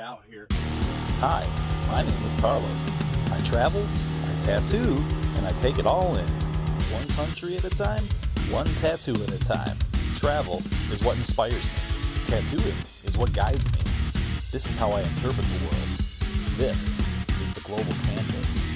out here. Hi, my name is Carlos. I travel, I tattoo, and I take it all in. One country at a time, one tattoo at a time. Travel is what inspires me. Tattooing is what guides me. This is how I interpret the world. This is the global canvas.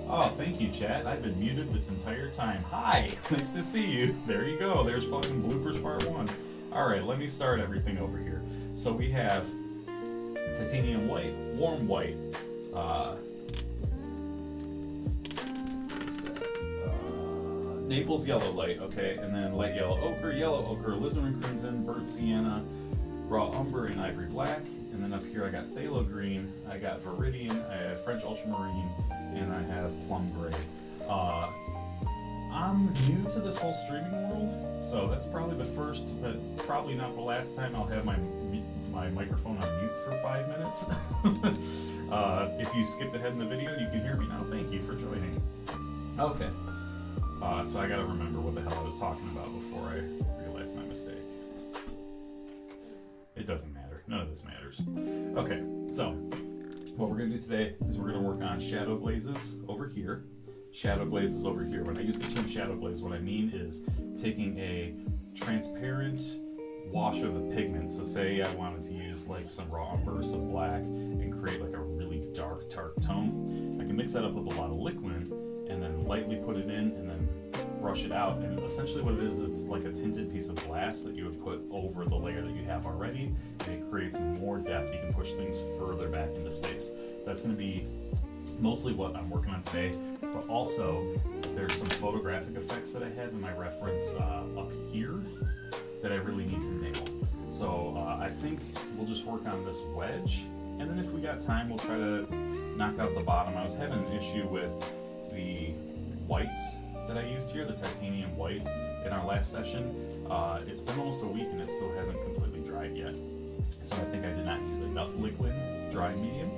Oh, thank you, chat. I've been muted this entire time. Hi, nice to see you. There you go. There's fucking bloopers part 1. All right, let me start everything over here. So we have titanium white, warm white, Naples yellow light, okay, and then light yellow ochre, alizarin crimson, burnt sienna, raw umber, and ivory black. And then up here I got phthalo green, I got viridian, I have French ultramarine, and I have plum gray. I'm new to this whole streaming world, so that's probably the first, but probably not the last time I'll have my microphone on mute for 5 minutes. If you skipped ahead in the video and you can hear me now, thank you for joining. Okay. So I gotta remember what the hell I was talking about before I realized my mistake. It doesn't matter. None of this matters. Okay, so what we're gonna do today is we're gonna work on shadow glazes over here. Shadow glazes over here. When I use the term shadow glaze, what I mean is taking a transparent wash of a pigment. So say I wanted to use like some raw umber, some black, and create like a really dark tone. I can mix that up with a lot of liquid and then lightly put it in and then brush it out. And essentially what it is, it's like a tinted piece of glass that you would put over the layer that you have already, and it creates more depth. You can push things further back into space. That's going to be mostly what I'm working on today, but also there's some photographic effects that I had in my reference up here that I really need to nail. So I think we'll just work on this wedge, and then if we got time, we'll try to knock out the bottom. I was having an issue with the whites that I used here, the titanium white, in our last session. It's been almost a week and it still hasn't completely dried yet. So I think I did not use enough liquid dry medium.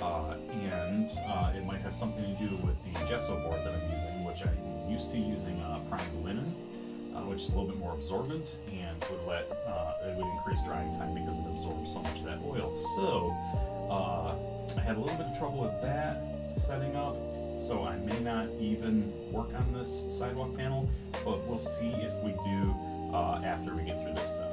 And it might have something to do with the gesso board that I'm using, which I'm used to using primed linen, which is a little bit more absorbent and would let it would increase drying time because it absorbs so much of that oil. So I had a little bit of trouble with that setting up, so I may not even work on this sidewalk panel, but we'll see if we do after we get through this stuff.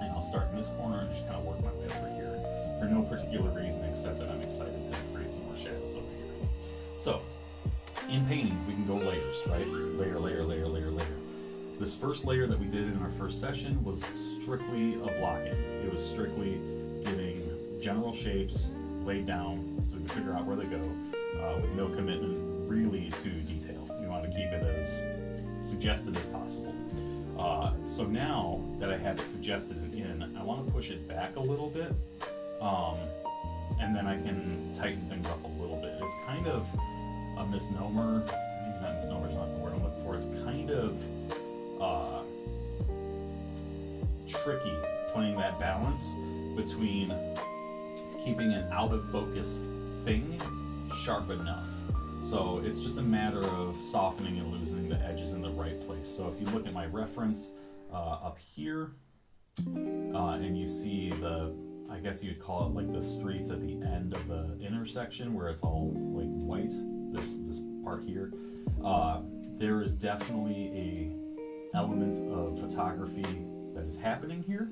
And I'll start in this corner and just kind of work my way over here for no particular reason except that I'm excited to create some more shadows over here. So in painting, we can go layers, right? Layer, layer, layer, layer, layer. This first layer that we did in our first session was strictly a block-in. It was strictly getting general shapes laid down so we can figure out where they go with no commitment really to detail. We want to keep it as suggested as possible. So now that I have it suggested and in, I want to push it back a little bit, and then I can tighten things up a little bit. It's kind of a misnomer, maybe not misnomer is not the word I'm looking for, it's kind of tricky playing that balance between keeping an out of focus thing sharp enough. So it's just a matter of softening and loosening the edges in the right place. So if you look at my reference up here, and you see the, I guess you'd call it like the streets at the end of the intersection where it's all like white, this part here, there is definitely a element of photography that is happening here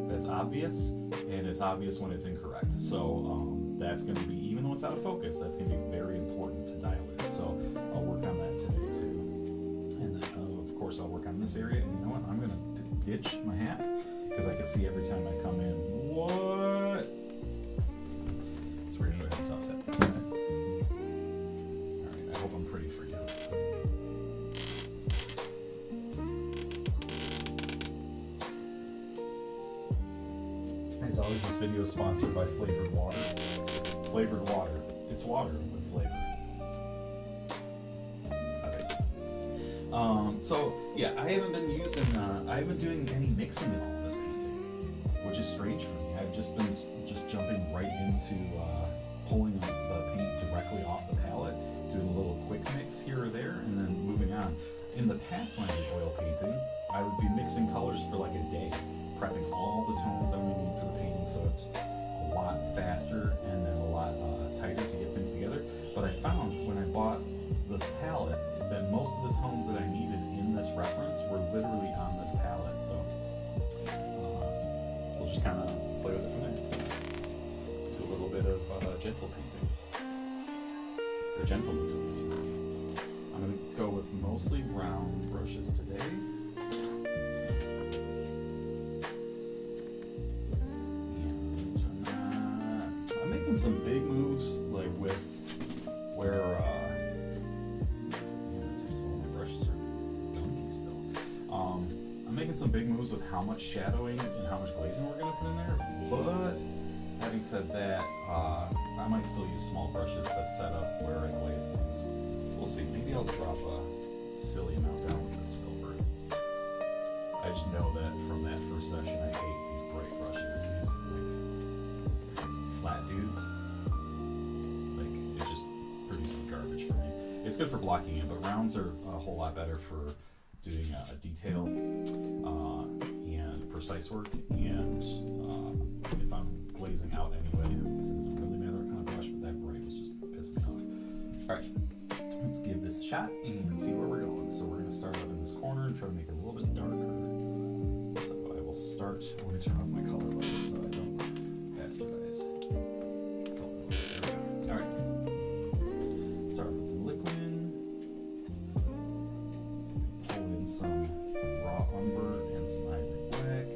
that's obvious, and it's obvious when it's incorrect. So that's going to be, even though it's out of focus, that's going to be very important to dial in. So I'll work on that today too. And then, of course, I'll work on this area. And you know what? I'm going to ditch my hat because I can see every time I come in. What? So we're going to go ahead and toss that aside. All right, I hope I'm pretty for you. As always, this video is sponsored by Flavored Water. Flavored water. It's water with flavor. Alright. So yeah, I haven't been using, I haven't been doing any mixing at all in this painting, which is strange for me. I've just been jumping right into pulling the paint directly off the palette, doing a little quick mix here or there, and then moving on. In the past, when I did oil painting, I would be mixing colors for like a day, prepping all the tones that we need for the painting, so it's a lot faster and then a lot tighter to get things together. But I found when I bought this palette that most of the tones that I needed in this reference were literally on this palette, so we'll just kind of play with it from there. Do a little bit of gentle painting, or gentle mixing. go with mostly round brushes today. And I'm making some big moves, like with where, damn, it seems all my brushes are gunky still. I'm making some big moves with how much shadowing and how much glazing we're gonna put in there, but having said that, I might still use small brushes to set up where I glaze things. We'll see. Maybe I'll drop a silly amount down with this filbert. I just know that from that first session, I hate these bright brushes, these like flat dudes. Like it just produces garbage for me. It's good for blocking in, but rounds are a whole lot better for doing detail and precise work. And if I'm glazing out anyway, this doesn't really matter what kind of brush, but that bright was just pissing me off. All right. Let's give this a shot and see where we're going. So we're going to start up in this corner and try to make it a little bit darker. So I will start, I'm going to turn off my color lights so I don't bastardize. Alright. Start with some liquid. Pull in some raw umber and some ivory black.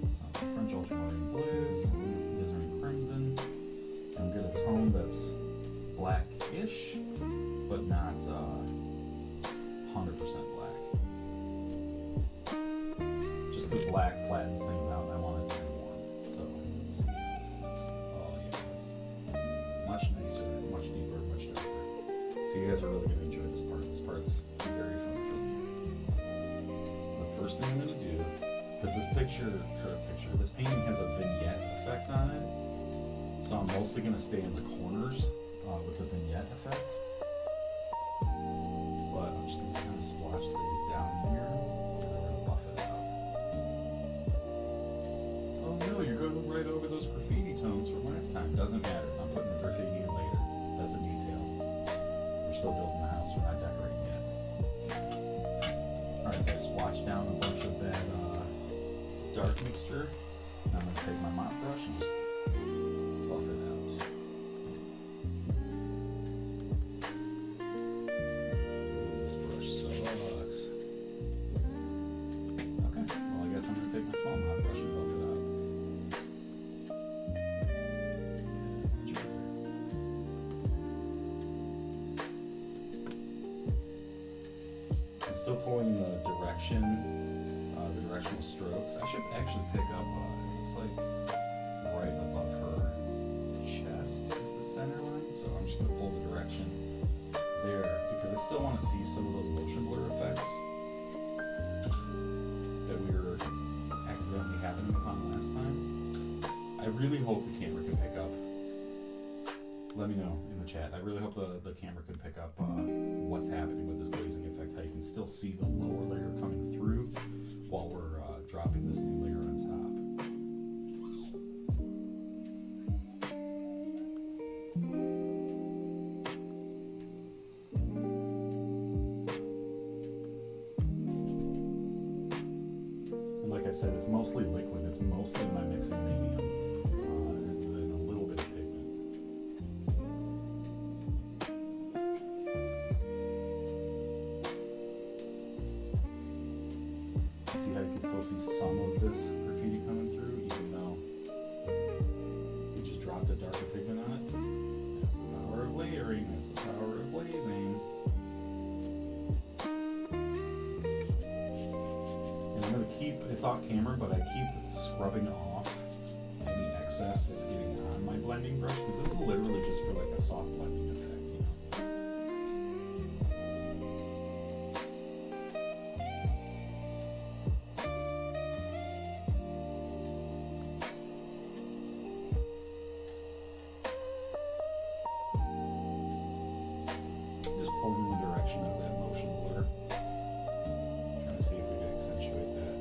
Some French ultramarine blue, some alizarin crimson. And get a tone that's black-ish, but not 100% black. Just because black flattens things out and I want it to be warm. So let's see how this looks. Oh yeah, it's much nicer, much deeper, much darker. So you guys are really going to enjoy this part. This part's very fun for me. So the first thing I'm going to do, because this this painting has a vignette effect on it, so I'm mostly going to stay in the corners with the vignette effects. But I'm just going to kind of splotch these down here and I'm going to buff it out. Oh no, you're going right over those graffiti tones from last time. Doesn't matter. I'm putting the graffiti in later. That's a detail. We're still building the house. We're not decorating yet. Alright, so I splotched down a bunch of that dark mixture. Now I'm going to take my mop brush and just buff it out. This brush sucks. Okay, well I guess I'm going to take my small mop brush and buff it out. I'm still pulling the directional strokes. I should actually pick up, it looks like right above her chest is the center line, so I'm just going to pull the direction there because I still want to see some of those motion blur effects that we were accidentally happening upon last time. I really hope the camera can pick up. Let me know in the chat. I really hope the camera can pick up what's happening with this glazing effect, how you can still see the lower layer coming through while we're dropping this new layer on top. And like I said, it's mostly liquid. It's mostly my mixing medium and a little bit of pigment. See how you can still see some of this graffiti coming through, even though we just dropped a darker pigment on it. That's the power of layering, that's the power of glazing. And I'm going to keep, it's off camera, but I keep scrubbing off any excess that's getting on my blending brush, because this is literally just for like a soft blending effect, you know. Just pulling in the direction of that motion blur. Trying to see if we can accentuate that.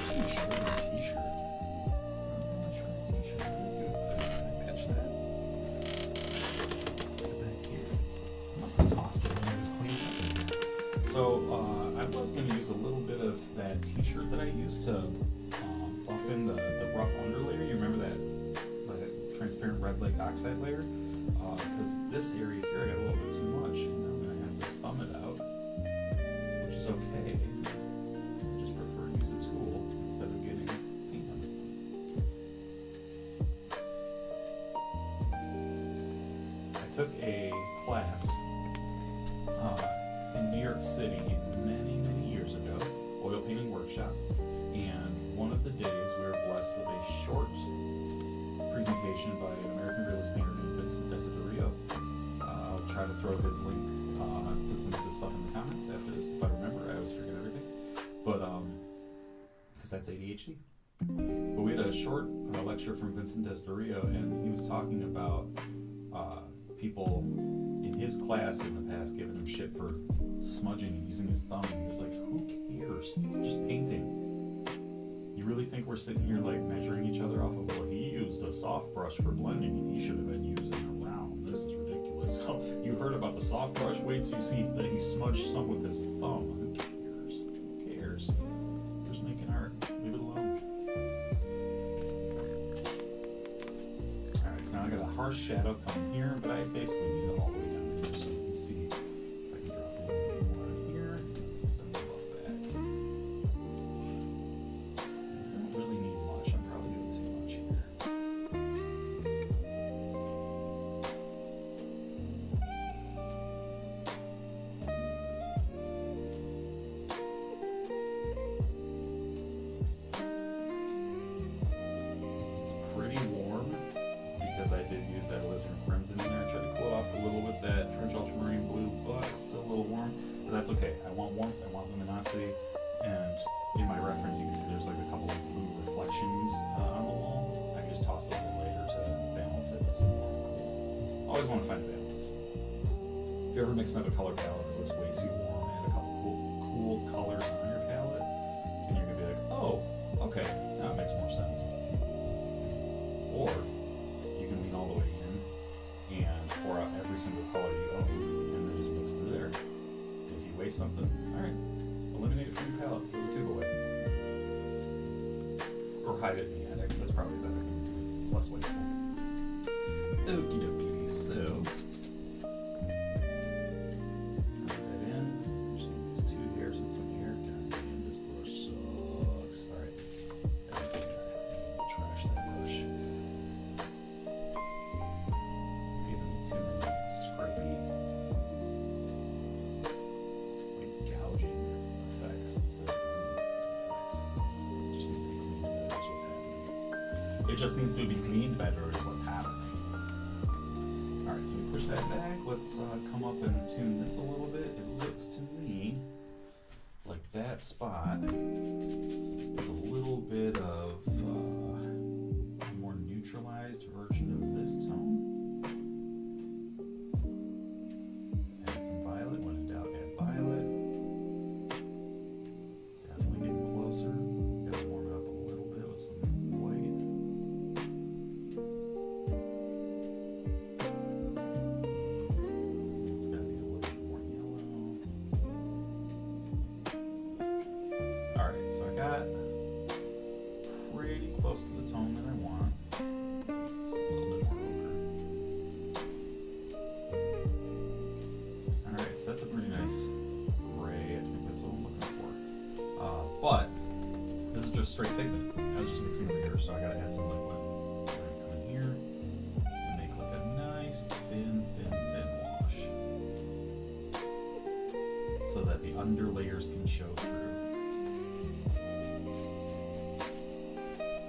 I'm sure a t-shirt. I'm not sure a t-shirt. Can I pitch that? Is it back here? I must have tossed it when it was cleaned up in here. So I was going to use a little bit of that t-shirt that I used to buff in the rough underlayer. You remember that transparent red lake oxide layer, because this area here I got a little bit too much, and I'm going to have to thumb it out, which is okay. I just prefer to use a tool instead of getting paint on it. I took a class in New York City many years ago, oil painting workshop, and one of the days we were blessed with a short presentation by an American realist painter named Vincent Desiderio. I'll try to throw his link to some of this stuff in the comments after this, if I remember. I always forget everything, but because that's ADHD. But we had a short lecture from Vincent Desiderio, and he was talking about people in his class in the past giving him shit for smudging and using his thumb. And he was like, who cares? It's just painting. You really think we're sitting here like measuring each other off of, well, he used a soft brush for blending and he should have been using a round. This is ridiculous. You heard about the soft brush? Wait till you see that he smudged some with his thumb. Who cares? Who cares? We're just making art. Leave it alone. Alright, so now I got a harsh shadow coming here, but I basically need it all the way down here so you can see. If I can drop a little bit more in here, then the buff back. I don't really need much. I'm probably doing too much here. It's pretty warm because I did use that alizarin crimson in there. I tried to cool it off a little with that French ultramarine blue, but it's still a little warm. But that's okay. I want warmth, I want luminosity, and in my reference you can see there's like a couple of blue reflections on the wall. I can just toss those in later to balance it. It's cool. Always want to find a balance. If you ever mix up a color palette that looks way too warm, add a couple cool colors on your palette, and you're gonna be like, oh, okay, now it makes more sense. Or you can lean all the way in and pour out every single color you own, and then just mix through there. If you waste something, alright, eliminate it from your palette, throw the tube away. Or hide it in the attic, that's probably better, less wasteful. Okie dokie, so put that in. I'm just gonna use 2 hairs and some hair. God damn, this brush sucks. Alright, that's gonna dry. Trash that brush. It's giving me too many scrapey, like gouging effects instead of effects. It just needs to be cleaned better, that's what's happening. It just needs to be cleaned better is what's happening. Alright, so we push that back. Let's come up and tune this a little bit. It looks to me like that spot is a little bit of a more neutralized version of this tone. Add some violet. When in doubt, add violet. Definitely getting closer. Gotta warm it up a little bit with some white. It's gotta be a little bit more yellow. Alright, so I got pretty close to the tone that I want. Just a little bit more ochre. Alright, so that's a pretty nice gray. I think that's what I'm looking for. But this is just straight pigment. I was just mixing over here, so I gotta add some liquid. So I'm gonna come in here and make like a nice thin wash so that the under layers can show through.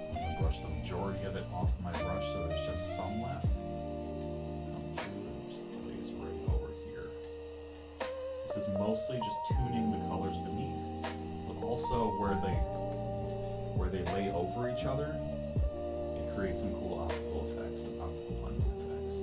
I'm gonna brush the majority of it off my brush so there's just some left. Come through and just place right over here. This is mostly just tuning the colors beneath, but also where they lay over each other, it creates some cool optical effects and optical blending effects.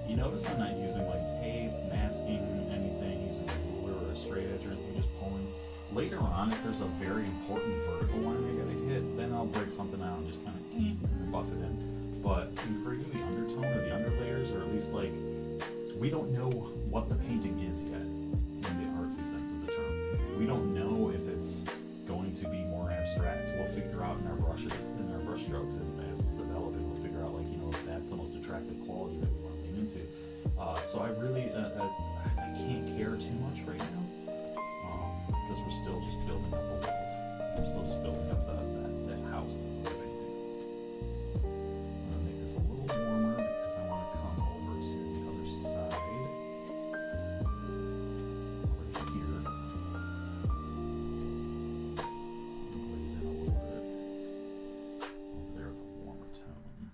You notice I'm not using like tape, masking, anything, using a ruler or a straight edge or anything, just pulling. Later on, if there's a very important vertical line I gotta hit, then I'll break something out and just kind of buff it in. But in creating the undertone or the underlayers, or at least like, we don't know what the painting is yet in the artsy sense of the term. We don't know if it's going So I really, I can't care too much right now, because we're still just building up a world. We're still just building up that house that we're living in. I'm gonna make this a little warmer because I want to come over to the other side, over here. Glaze in a little bit over there with a warmer tone.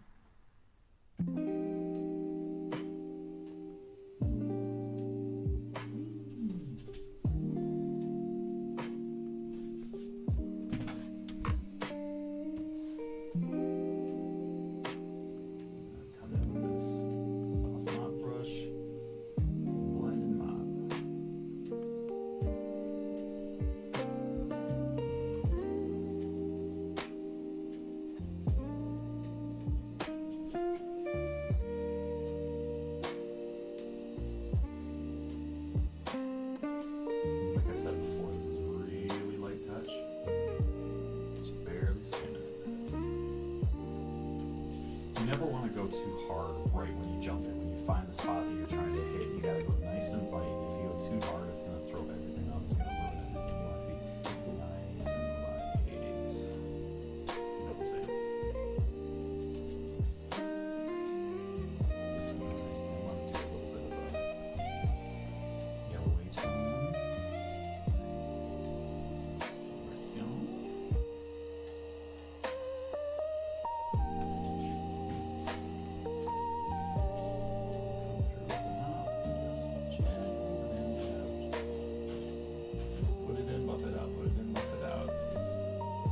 Come in with this soft mop brush, blend and mop. Like I said before, this is really light touch, just barely skimming it. You never want to go too hard right when you jump in. When you find the spot that you're trying to hit, you gotta go nice and light. If you go too hard, it's gonna throw everything out. It's gonna ruin everything. You want to be nice and light. You know what I'm saying? Alright, I want to do a little bit of a yellowy tone over here.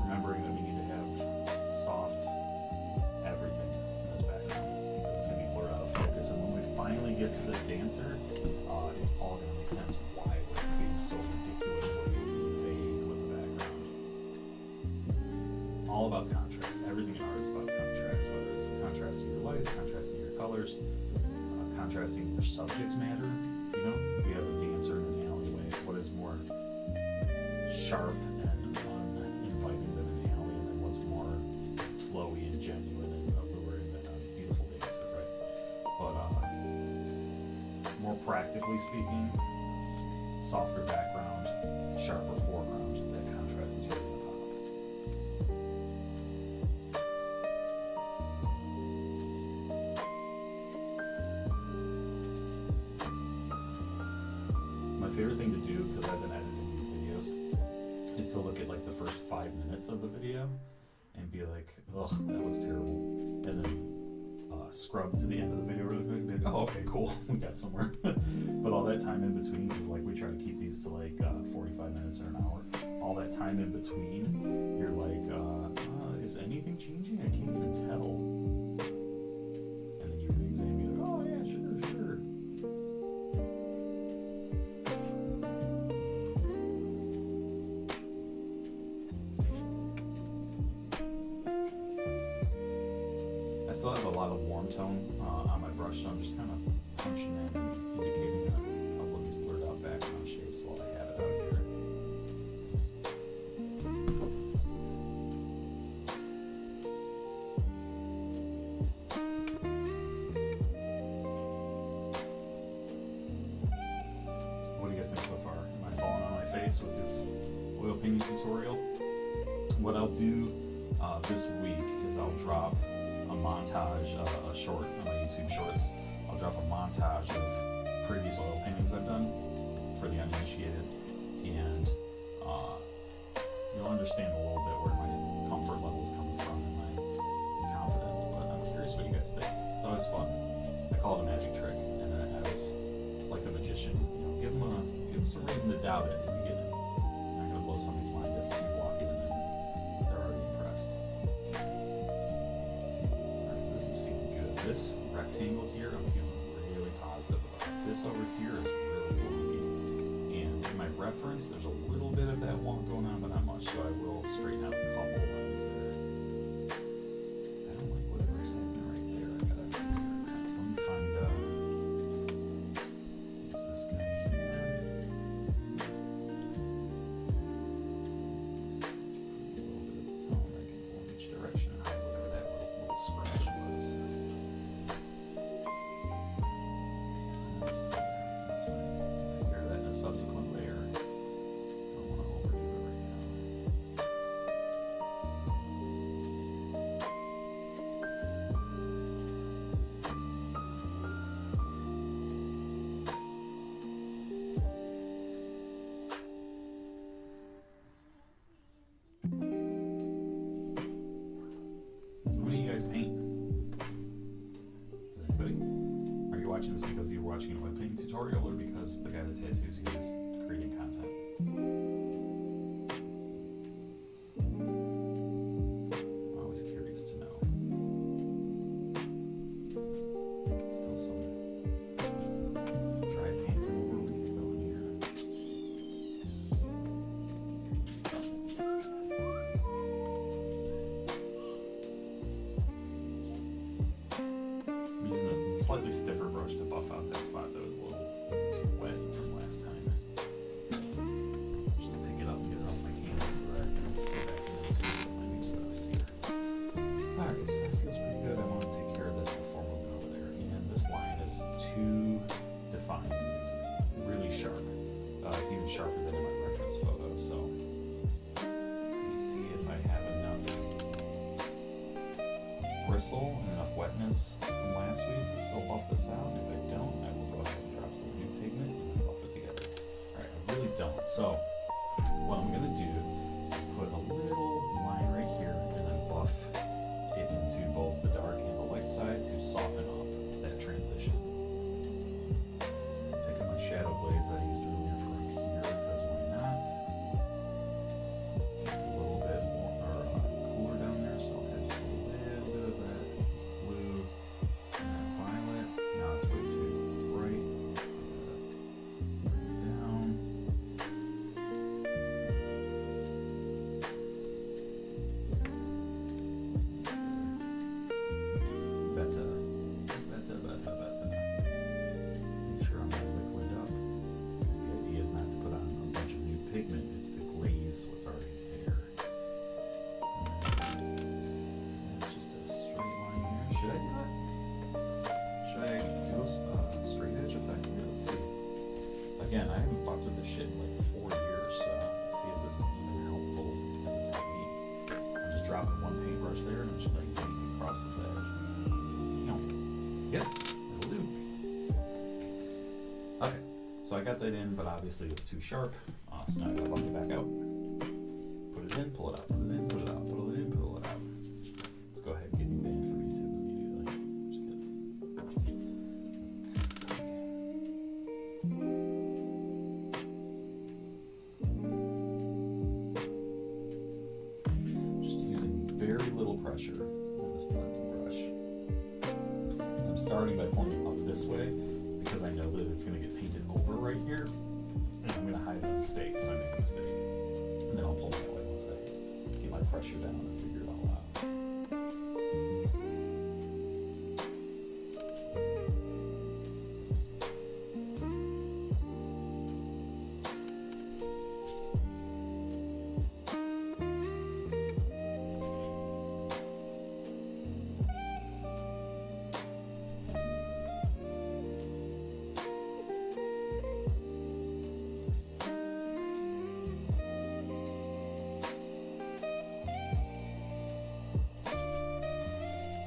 Remembering that we need to have soft everything in this background because it's going to be blurred out of focus. And when we finally get to this dancer, it's all going to make sense why we're being so ridiculously vague with the background. All about contrast. Everything in art is about contrast, whether it's contrasting your lights, contrasting your colors, contrasting your subject matter. You know, we have a dancer in an alleyway. What is more sharp and uninviting than an alley, and then what's more flowy and genuine and alluring than a beautiful dancer, right? But more practically speaking, softer background, sharper foreground, that contrast is really gonna pop. My favorite thing to do, because I've been editing these videos, is to look at like the first 5 minutes of the video and be like, ugh, that looks terrible. And then scrub to the end of the video really quick and be like, oh, okay, cool, we got somewhere. But all that time in between, because like we try to keep these to like 45 minutes or an hour, all that time in between, you're like, is anything changing? I can't even tell. And then you re-examine, you're like, oh yeah, sure. I still have a lot of warm tone on my brush, so I'm just kind of punching in and indicating a couple of these blurred out background shapes while I have it out here. What do you guys think so far? Am I falling on my face with this oil painting tutorial? What I'll do this week is I'll drop a montage, a short on my YouTube Shorts. I'll drop a montage of previous oil paintings I've done for the uninitiated, and you'll understand a little bit where my comfort level's coming from and my confidence. But I'm curious what you guys think. It's always fun. I call it a magic trick, and I was like a magician. You know, give them some reason to doubt it in the beginning. I'm not gonna blow somebody's mind if you walk in and they're already impressed. Alright, so this is feeling good. This rectangle here, I'm feeling really positive about. This over here is really wonky. And in my reference, there's a little bit of that wonk going on, but not much, so I will straighten out a couple lines there. I don't like whatever's happening right there. I gotta so let me find use this guy here. Let's put a little bit of tone. I can go in each direction and hide whatever that little scratch was. There's watching an oil painting tutorial or because the guy that tattoos you is creating content. I'm always curious to know. Still some dry paint from over a week ago in here. I'm using a slightly stiffer brush to buff out that spot that was a little too wet from last time. Just to pick it up and get it off my canvas so that I can go back into my new stuff here. Alright, so that feels pretty good. I want to take care of this before moving over there. And this line is too defined. It's really sharp. It's even sharper than in my reference photo, so let's see if I have enough bristle and enough wetness from last week to still buff this out. If I don't, I will go ahead and drop some new pigment and then buff it together. Alright, I really don't. So what I'm going to do is put a little line right here and then buff it into both the dark and the light side to soften up that transition. Pick up my shadow glaze that I used earlier for up here, because why not? It's a little bit more cooler down there, so I'll add just a little bit of that blue and then violet. Now it's way too bright, so I'm gonna bring it down. Better. Make sure I'm gonna liquid up, because the idea is not to put on a bunch of new pigment, it's to glaze what's already there. And it's just a straight line here. Should I do that? Should I do a straight edge effect here? Let's see. Again, I haven't fucked with this shit in like 4 years, so let's see if this is even helpful as a technique. I'm just dropping one paintbrush there and I'm just like yanking across this edge. Yep, that'll do. Okay, so I got that in, but obviously it's too sharp, so now I gotta buff it back out. Put it in, pull it out, put it in, pull it out, pull it in, pull it out. Let's go ahead and get you banned from YouTube immediately. Just using very little pressure on this blending brush. I'm starting by pointing up this way because I know that it's going to get painted over right here, and I'm going to hide the mistake if I make a mistake, and then I'll pull that way once I get my pressure down and figure it all out.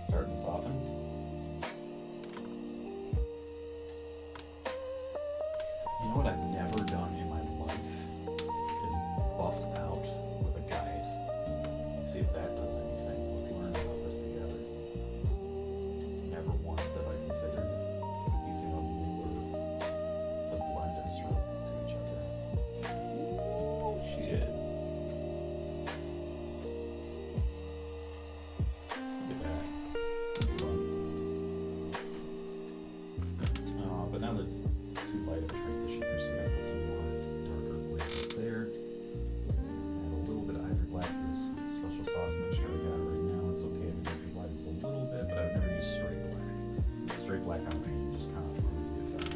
Starting to soften. You know what I've never done in my life is buffed out with a guide. See if that does anything with learning about this together. Never once have I considered using a ruler to blend a stroke into each other. Ooh, shit. Look at that. It's fun. But now that it's too light of a transition here, so I'm gonna put some more darker glaze up there. Add a little bit of either black to this special sauce mixture I got right now. It's okay if it neutralizes a little bit, but I've never used straight black. Straight black on paint just kind of ruins the effect.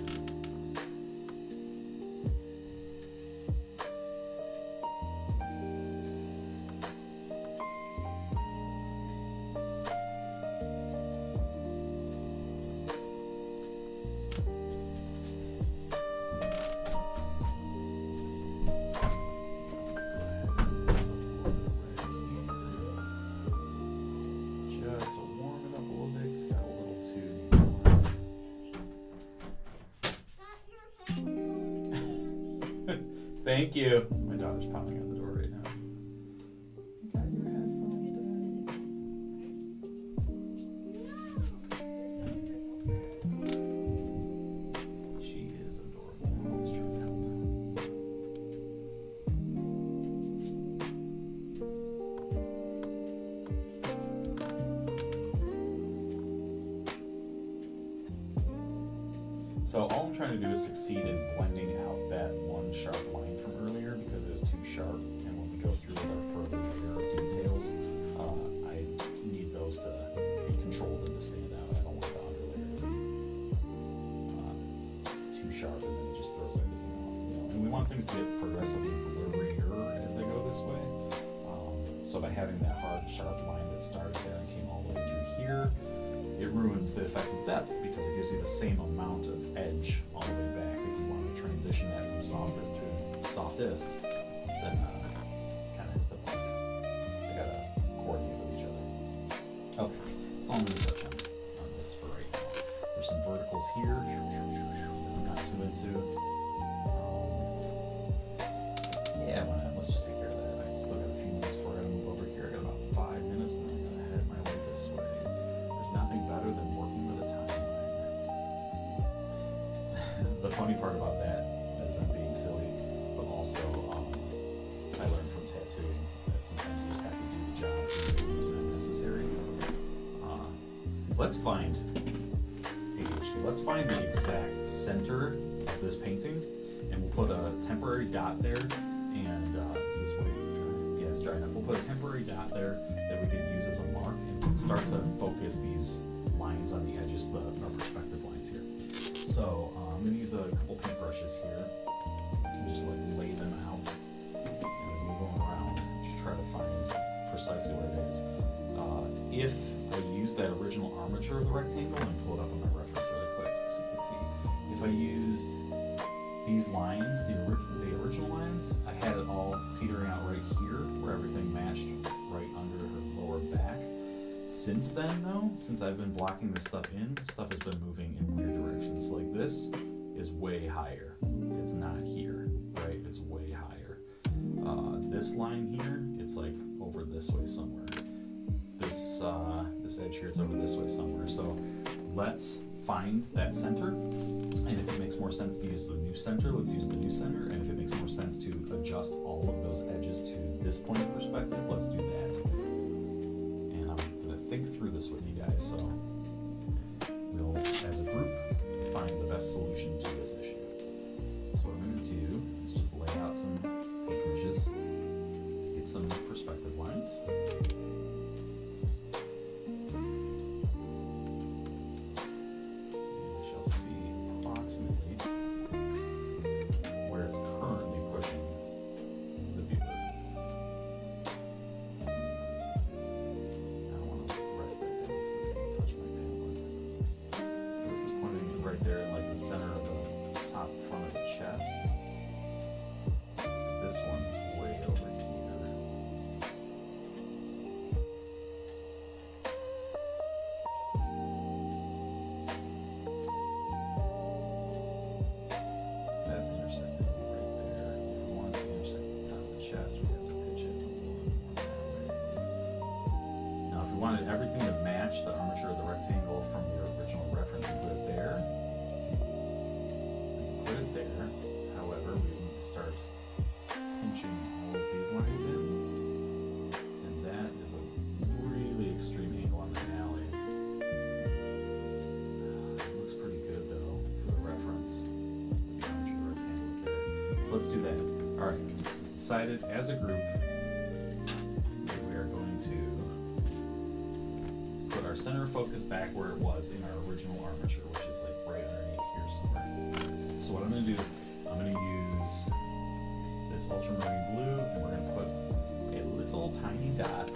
Just to warm it up a little bit, 'cause it got a little too nice. Thank you. My daughter's pounding on the door right now. You got your headphones, Daddy. So all I'm trying to do is succeed in blending out that one sharp line from earlier because it was too sharp, and when we go through with our further layer of details, I need those to be controlled and to stand out. I don't want the underlayer to be too sharp and then it just throws everything off. You know? And we want things to get progressively blurrier as they go this way. So by having that hard, sharp line that started there and came all the way through here, it ruins the effect of depth because it gives you the same amount of edge all the way back. If you want to transition that from softer to softest, then kind of has to both. They gotta coordinate with each other. Okay, that's all I'm going to touch on this for right now. There's some verticals here that I'm not too into. Yeah, why not? Let's just take care of that. I still got a few minutes before I gotta move over here. I got about 5 minutes and then I'm gonna head my way this way. There's nothing better than working with a timeline. The funny part about that is I'm being silly, but also I learned from tattooing that sometimes you just have to do the job even if it's not necessary. Let's find the exact center of this painting, and we'll put a temporary dot there. And is this way dry? Yeah, it's dry enough. We'll put a temporary dot there that we can use as a mark and start to focus these lines on the edges, our perspective lines here. So I'm going to use a couple paintbrushes here and just like lay them out and then move them around and just try to find precisely what it is. If I use that original armature of the rectangle, and pull it up on my reference really quick so you can see. If I use these lines, the original lines, I had it all petering out right here where everything matched right under her lower back. Since then though, since I've been blocking this stuff in, stuff has been moving in weird directions. So like this is way higher. It's not here, right? It's way higher. This line here, it's like over this way somewhere. This edge here, it's over this way somewhere. So let's find that center, and if it makes more sense to use the new center, let's use the new center, and if it makes more sense to adjust all of those edges to this point of perspective, let's do that. And I'm going to think through this with you guys, so we'll, as a group, find the best solution to this issue. So what I'm going to do is just lay out some paintbrushes to get some perspective lines. This one's way over here. So that's intersecting right there. If we wanted to intersect the top of the chest, we have to pitch it a little bit more that way. Now, if we wanted everything to match the armature of the rectangle from the original reference, we put it there. We put it there. However, we need to start pinching all of these lines in, and that is a really extreme angle on the alley. It looks pretty good though for the reference with the armature of the rectangle up there. So let's do that. All right, decided as a group that we are going to put our center of focus back where it was in our original armature, which is like right underneath here somewhere. So what I'm going to do, I'm going to use this ultramarine blue, and we're going to put a little tiny dot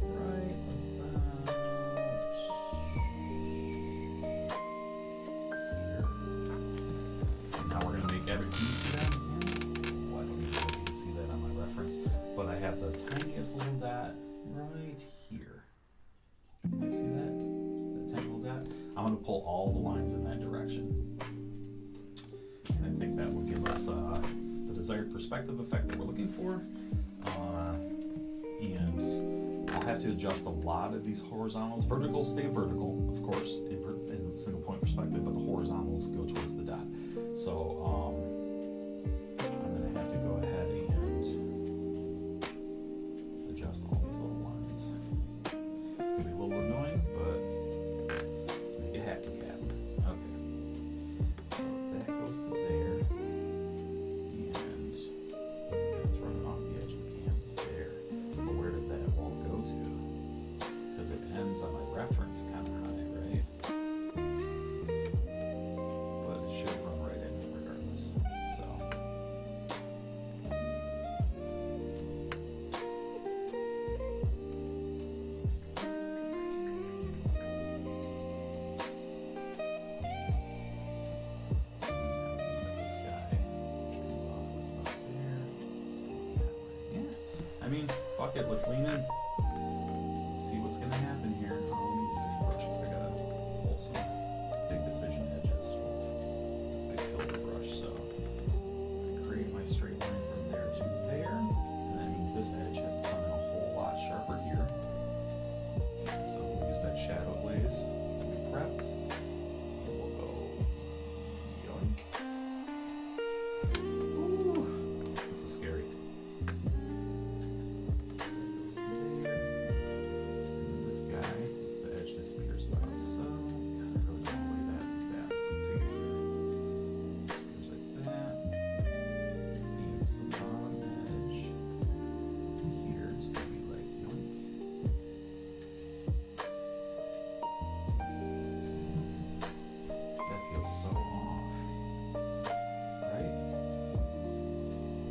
right about here. Now we're going to make every, can you see that? Well, I don't even know if you can see that on my reference, but I have the tiniest little dot right here. You see that? That tiny little dot? I'm going to pull all the lines in that direction. And I think that will give us the desired perspective effect that we're looking for. And I'll have to adjust a lot of these horizontals. Verticals stay vertical, of course, in single point perspective, but the horizontals go towards the dot. So I'm going to have to go ahead and adjust all these little lines. It's going to be a little annoying, but let's make it happen. Okay. I mean, fuck it, let's lean in. Let's see what's gonna happen here. Oh, let me use a different brush because I gotta pull some big decision edges with this big filter brush. So I create my straight line from there to there, and that means this edge has to come in a whole lot sharper here. So we'll use that shadow glaze that we prepped. And we'll go yoink. Ooh, this is scary. So off, right?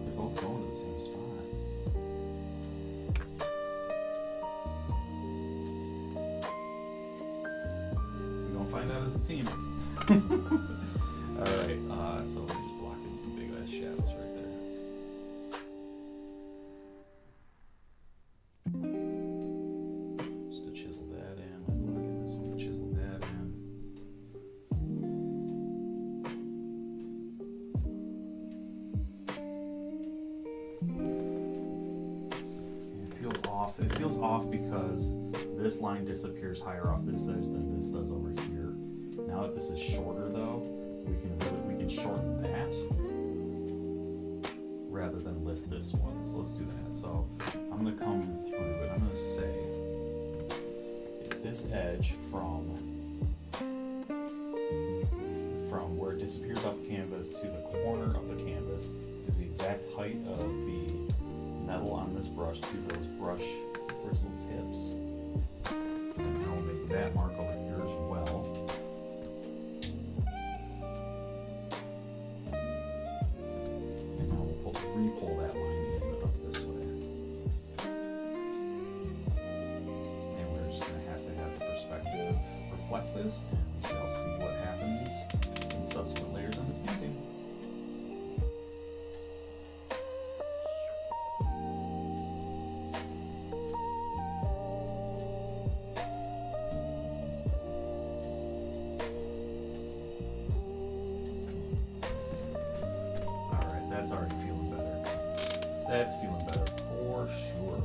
They're both going to the same spot. We're gonna find out as a team. All right, so let me just block in some big ass shadows right there. Just to chisel that in. I'm blocking this one to chisel that in. It feels off because this line disappears higher off this edge than this does over here. Now that this is shorter though, we can shorten that rather than lift this one. So let's do that. So I'm gonna come through and I'm gonna say if this edge from where it disappears off the canvas to the corner of the canvas is the exact height of the metal on this brush to those brush bristle tips. And now we'll make that mark over here as well. And now we'll re-pull that line in up this way. And we're just going to have the perspective reflect this, and we shall see what happens in subsequent layers on this painting. That's already feeling better. That's feeling better for sure.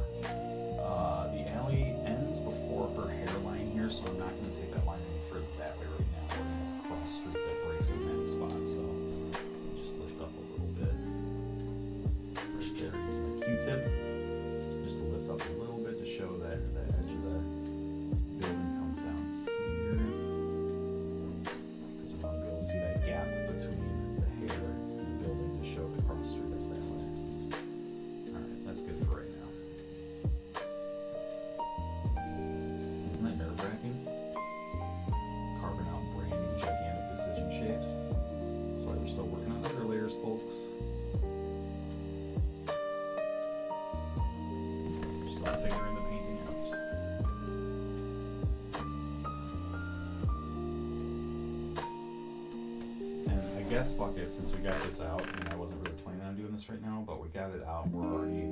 The alley ends before her hairline here, so I'm not going to take that line any further that way right now. We're going to cross street that breaks in that spot, so just lift up a little bit. Right there, using a Q-tip, just to lift up a little bit to show that the edge of the building comes down here. Because we want to be able to see that gap between the hair to show the cross street up that way. Alright, that's good for right now. Isn't that nerve-wracking? Carving out brand new gigantic decision shapes. That's why we're still working on other layers, folks. We're still figuring the painting out. I guess fuck it, since we got this out, and I wasn't really planning on doing this right now, but we got it out, and we're already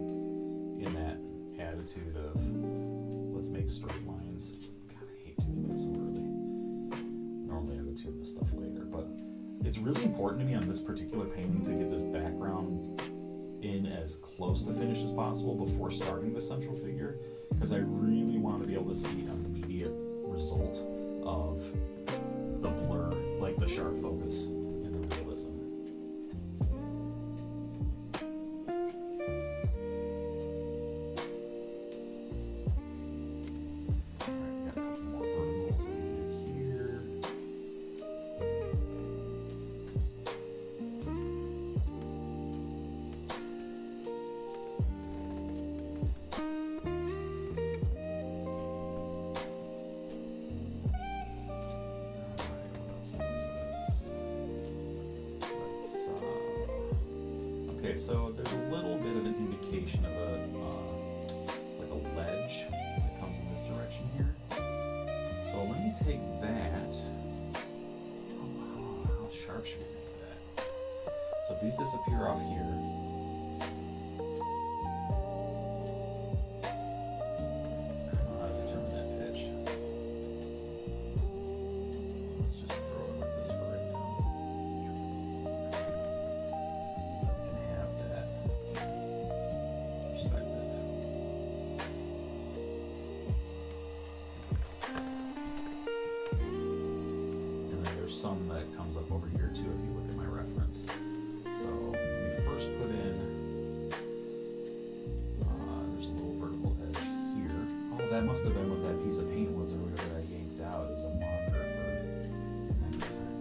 in that attitude of let's make straight lines. God, I hate doing that so early. Normally I would tune this stuff later, but it's really important to me on this particular painting to get this background in as close to finish as possible before starting the central figure, because I really want to be able to see an immediate result of the blur, like the sharp focus. Realism. Alright, got a couple more verticals in here. Okay, so there's a little bit of an indication of like a ledge that comes in this direction here. So let me take that. How sharp should we make that? So if these disappear off here, some that comes up over here too if you look at my reference. So let me first put in, there's a little vertical edge here. Oh, that must have been what that piece of paint was or whatever I yanked out. It was a marker for next time.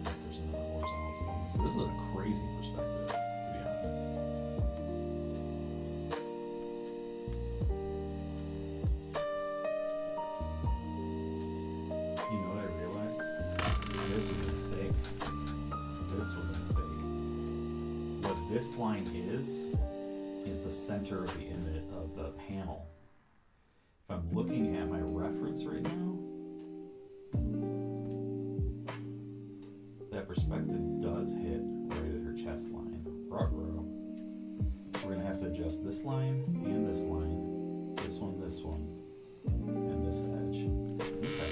There's another horizontal zone. So this is a crazy perspective, to be honest. You know what I realized? This was a mistake. This was a mistake. What this line is the center of the image of the panel. If I'm looking at my reference right now, that perspective does hit right at her chest line. Ruh-roh. So we're gonna have to adjust this line, and this one, and this edge. Okay.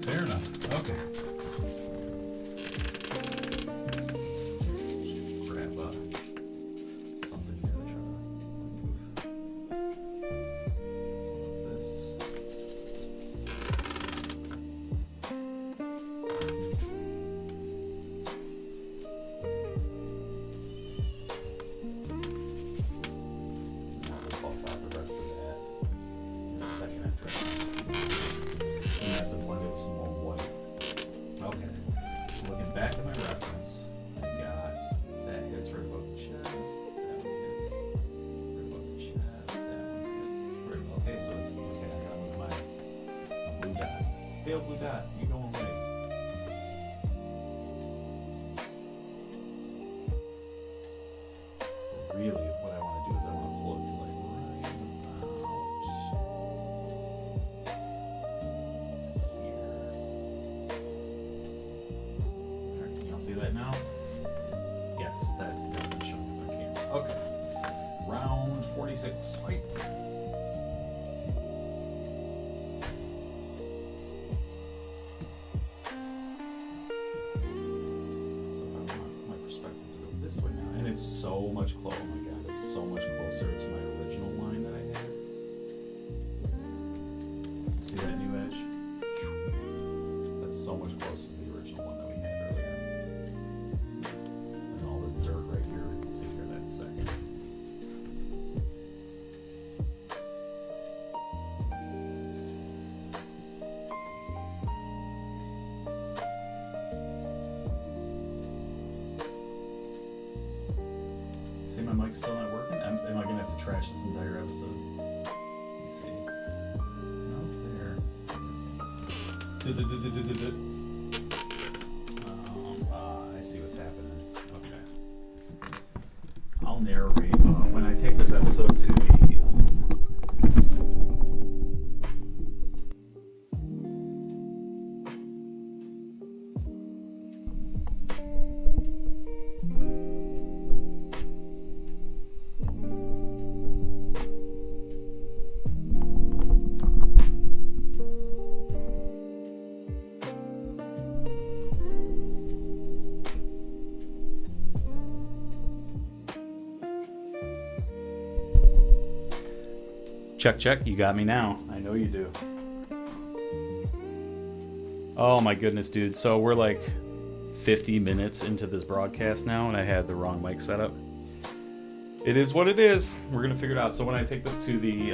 Fair enough. Okay. Just grab something here to try to move some of this. Now we'll buff out the rest of that in a second after I have to blend it with some more white. Okay, so looking back at my reference, I got that hits right above the chest, that one hits right above the chest, that one hits right above. Okay, so it's okay. I got my blue dot. Pale blue dot, you going away? So really, what I want to do is I want to pull it to like right about. Can y'all see that now? Yes, that's definitely showing up on camera. Okay. Round 46. Fight. So if I want my perspective to go this way now, and it's so much closer. Oh my god, it's so much closer to my original line that I had. See that new edge? That's so much closer to the original one that we had earlier. And all this dirt right here, we'll take care of that in a second. See, my mic's still not working? Am I going to have to trash this entire episode? Let me see. No, it's there. I see what's happening. Okay. I'll narrate when I take this episode to the Check, you got me now. I know you do. Oh my goodness, dude. So we're like 50 minutes into this broadcast now, and I had the wrong mic setup. It is what it is. We're gonna figure it out. So when I take this to the,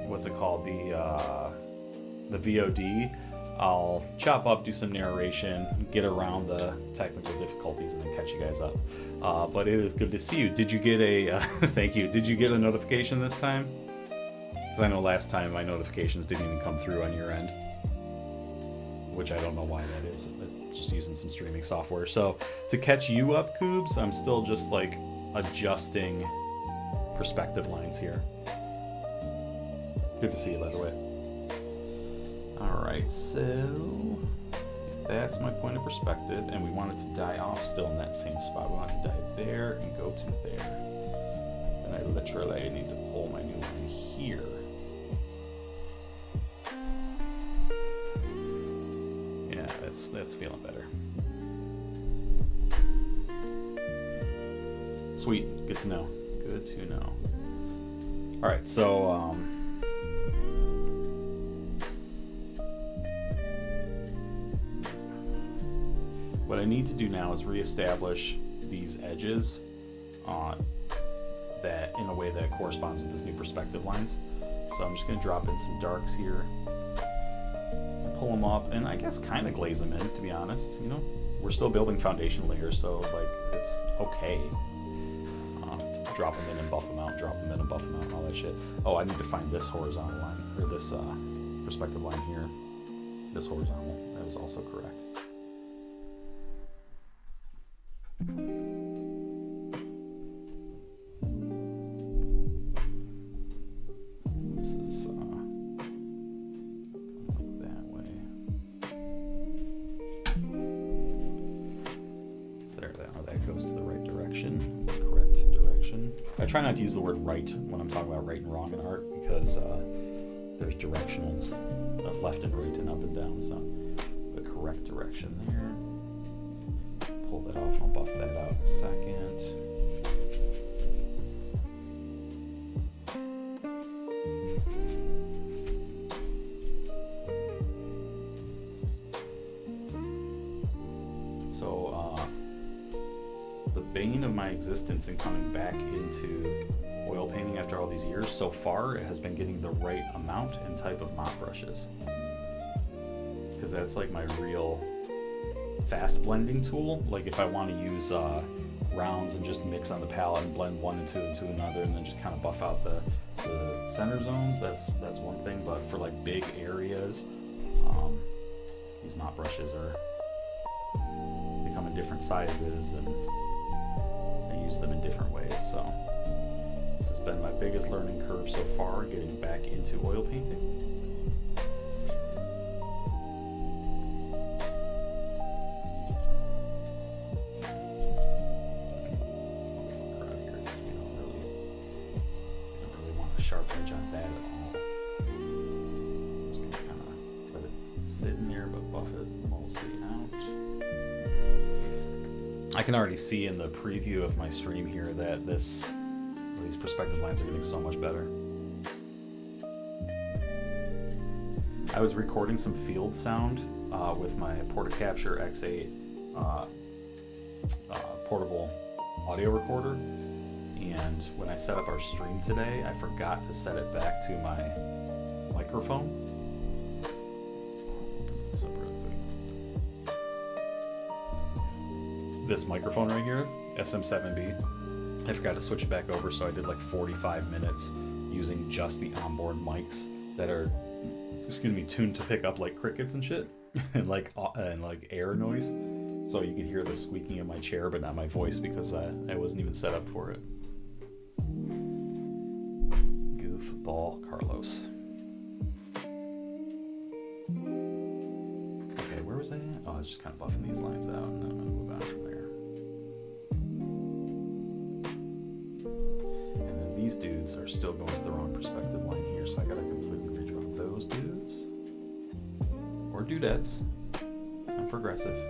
what's it called? The VOD, I'll chop up, do some narration, get around the technical difficulties, and then catch you guys up. But it is good to see you. Did you get a, thank you. Did you get a notification this time? Because I know last time my notifications didn't even come through on your end, which I don't know why that is. It's just using some streaming software. So to catch you up, Coobs, I'm still just like adjusting perspective lines here. Good to see you, by the way. Alright, so if that's my point of perspective, and we want it to die off still in that same spot, we want it to die there and go to there. Then I literally need to pull my new line here. Yeah, that's feeling better. Sweet. Good to know. Good to know. All right, so what I need to do now is reestablish these edges that in a way that corresponds with this new perspective lines. So I'm just going to drop in some darks here, and pull them up, and I guess kind of glaze them in, to be honest. You know, we're still building foundation layers, so like it's okay. Drop them in and buff them out, drop them in and buff them out, and all that shit. Oh, I need to find this horizontal line, or this perspective line here. This horizontal, that was also correct. This is that way. So there, that goes to the right direction, correct direction. I try not to use the word right when I'm talking about right and wrong in art, because there's directionals of left and right and up and down, so the correct direction there. Pull that off and I'll buff that out in a second. So the bane of my existence in coming back into oil painting after all these years, so far it has been getting the right amount and type of mop brushes, because that's like my real fast blending tool. Like if I want to use rounds and just mix on the palette and blend one into another, and then just kind of buff out the center zones, that's one thing. But for like big areas, these mop brushes are becoming different sizes, and I use them in different ways. So this has been my biggest learning curve so far, getting back into oil painting. Sharp edge on that at all. Just gonna kind of let it sit in there, but buff it mostly out. I can already see in the preview of my stream here that these perspective lines are getting so much better. I was recording some field sound with my Portacapture X8 portable audio recorder. And when I set up our stream today, I forgot to set it back to my microphone. So this microphone right here, SM7B, I forgot to switch it back over, so I did like 45 minutes using just the onboard mics that are, tuned to pick up like crickets and shit, and like air noise. So you could hear the squeaking of my chair, but not my voice, because I wasn't even set up for it. Goofball Carlos. Okay, where was I at? Oh, I was just kind of buffing these lines out, and then I'm gonna move on from there. And then these dudes are still going to the wrong perspective line here, so I gotta completely redraw those dudes. Or dudettes. I'm progressive.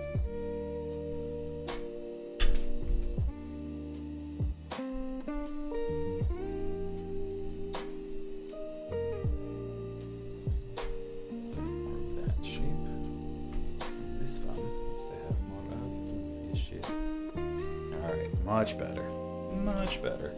Much better. Much better.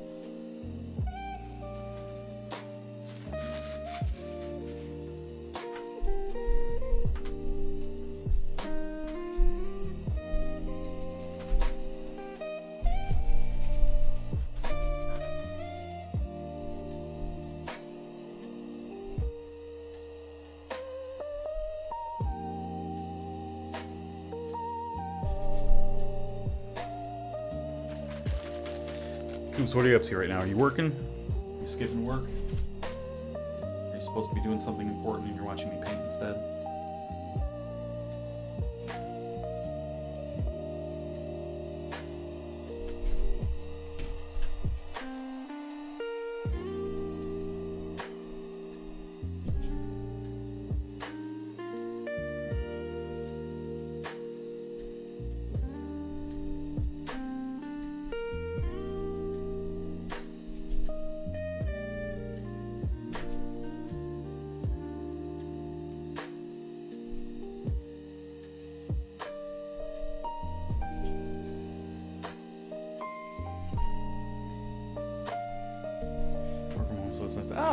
Coops, what are you up to right now? Are you working? Are you skipping work? Are you supposed to be doing something important and you're watching me paint instead?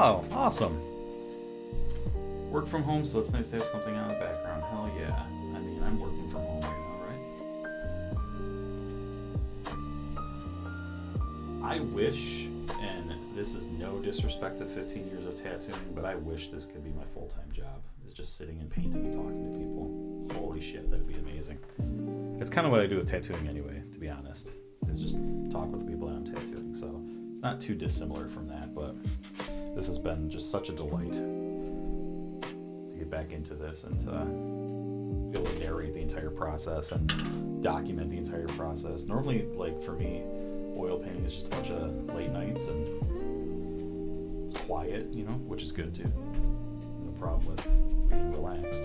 Oh, awesome. Work from home, so it's nice to have something on in the background. Hell yeah. I mean, I'm working from home right now, right? I wish, and this is no disrespect to 15 years of tattooing, but I wish this could be my full-time job. Is just sitting and painting and talking to people. Holy shit, that'd be amazing. It's kind of what I do with tattooing anyway, to be honest. Is just talk with the people that I'm tattooing. So it's not too dissimilar from that, but this has been just such a delight to get back into this and to be able to narrate the entire process and document the entire process. Normally, like for me, oil painting is just a bunch of late nights and it's quiet, you know, which is good too. No problem with being relaxed.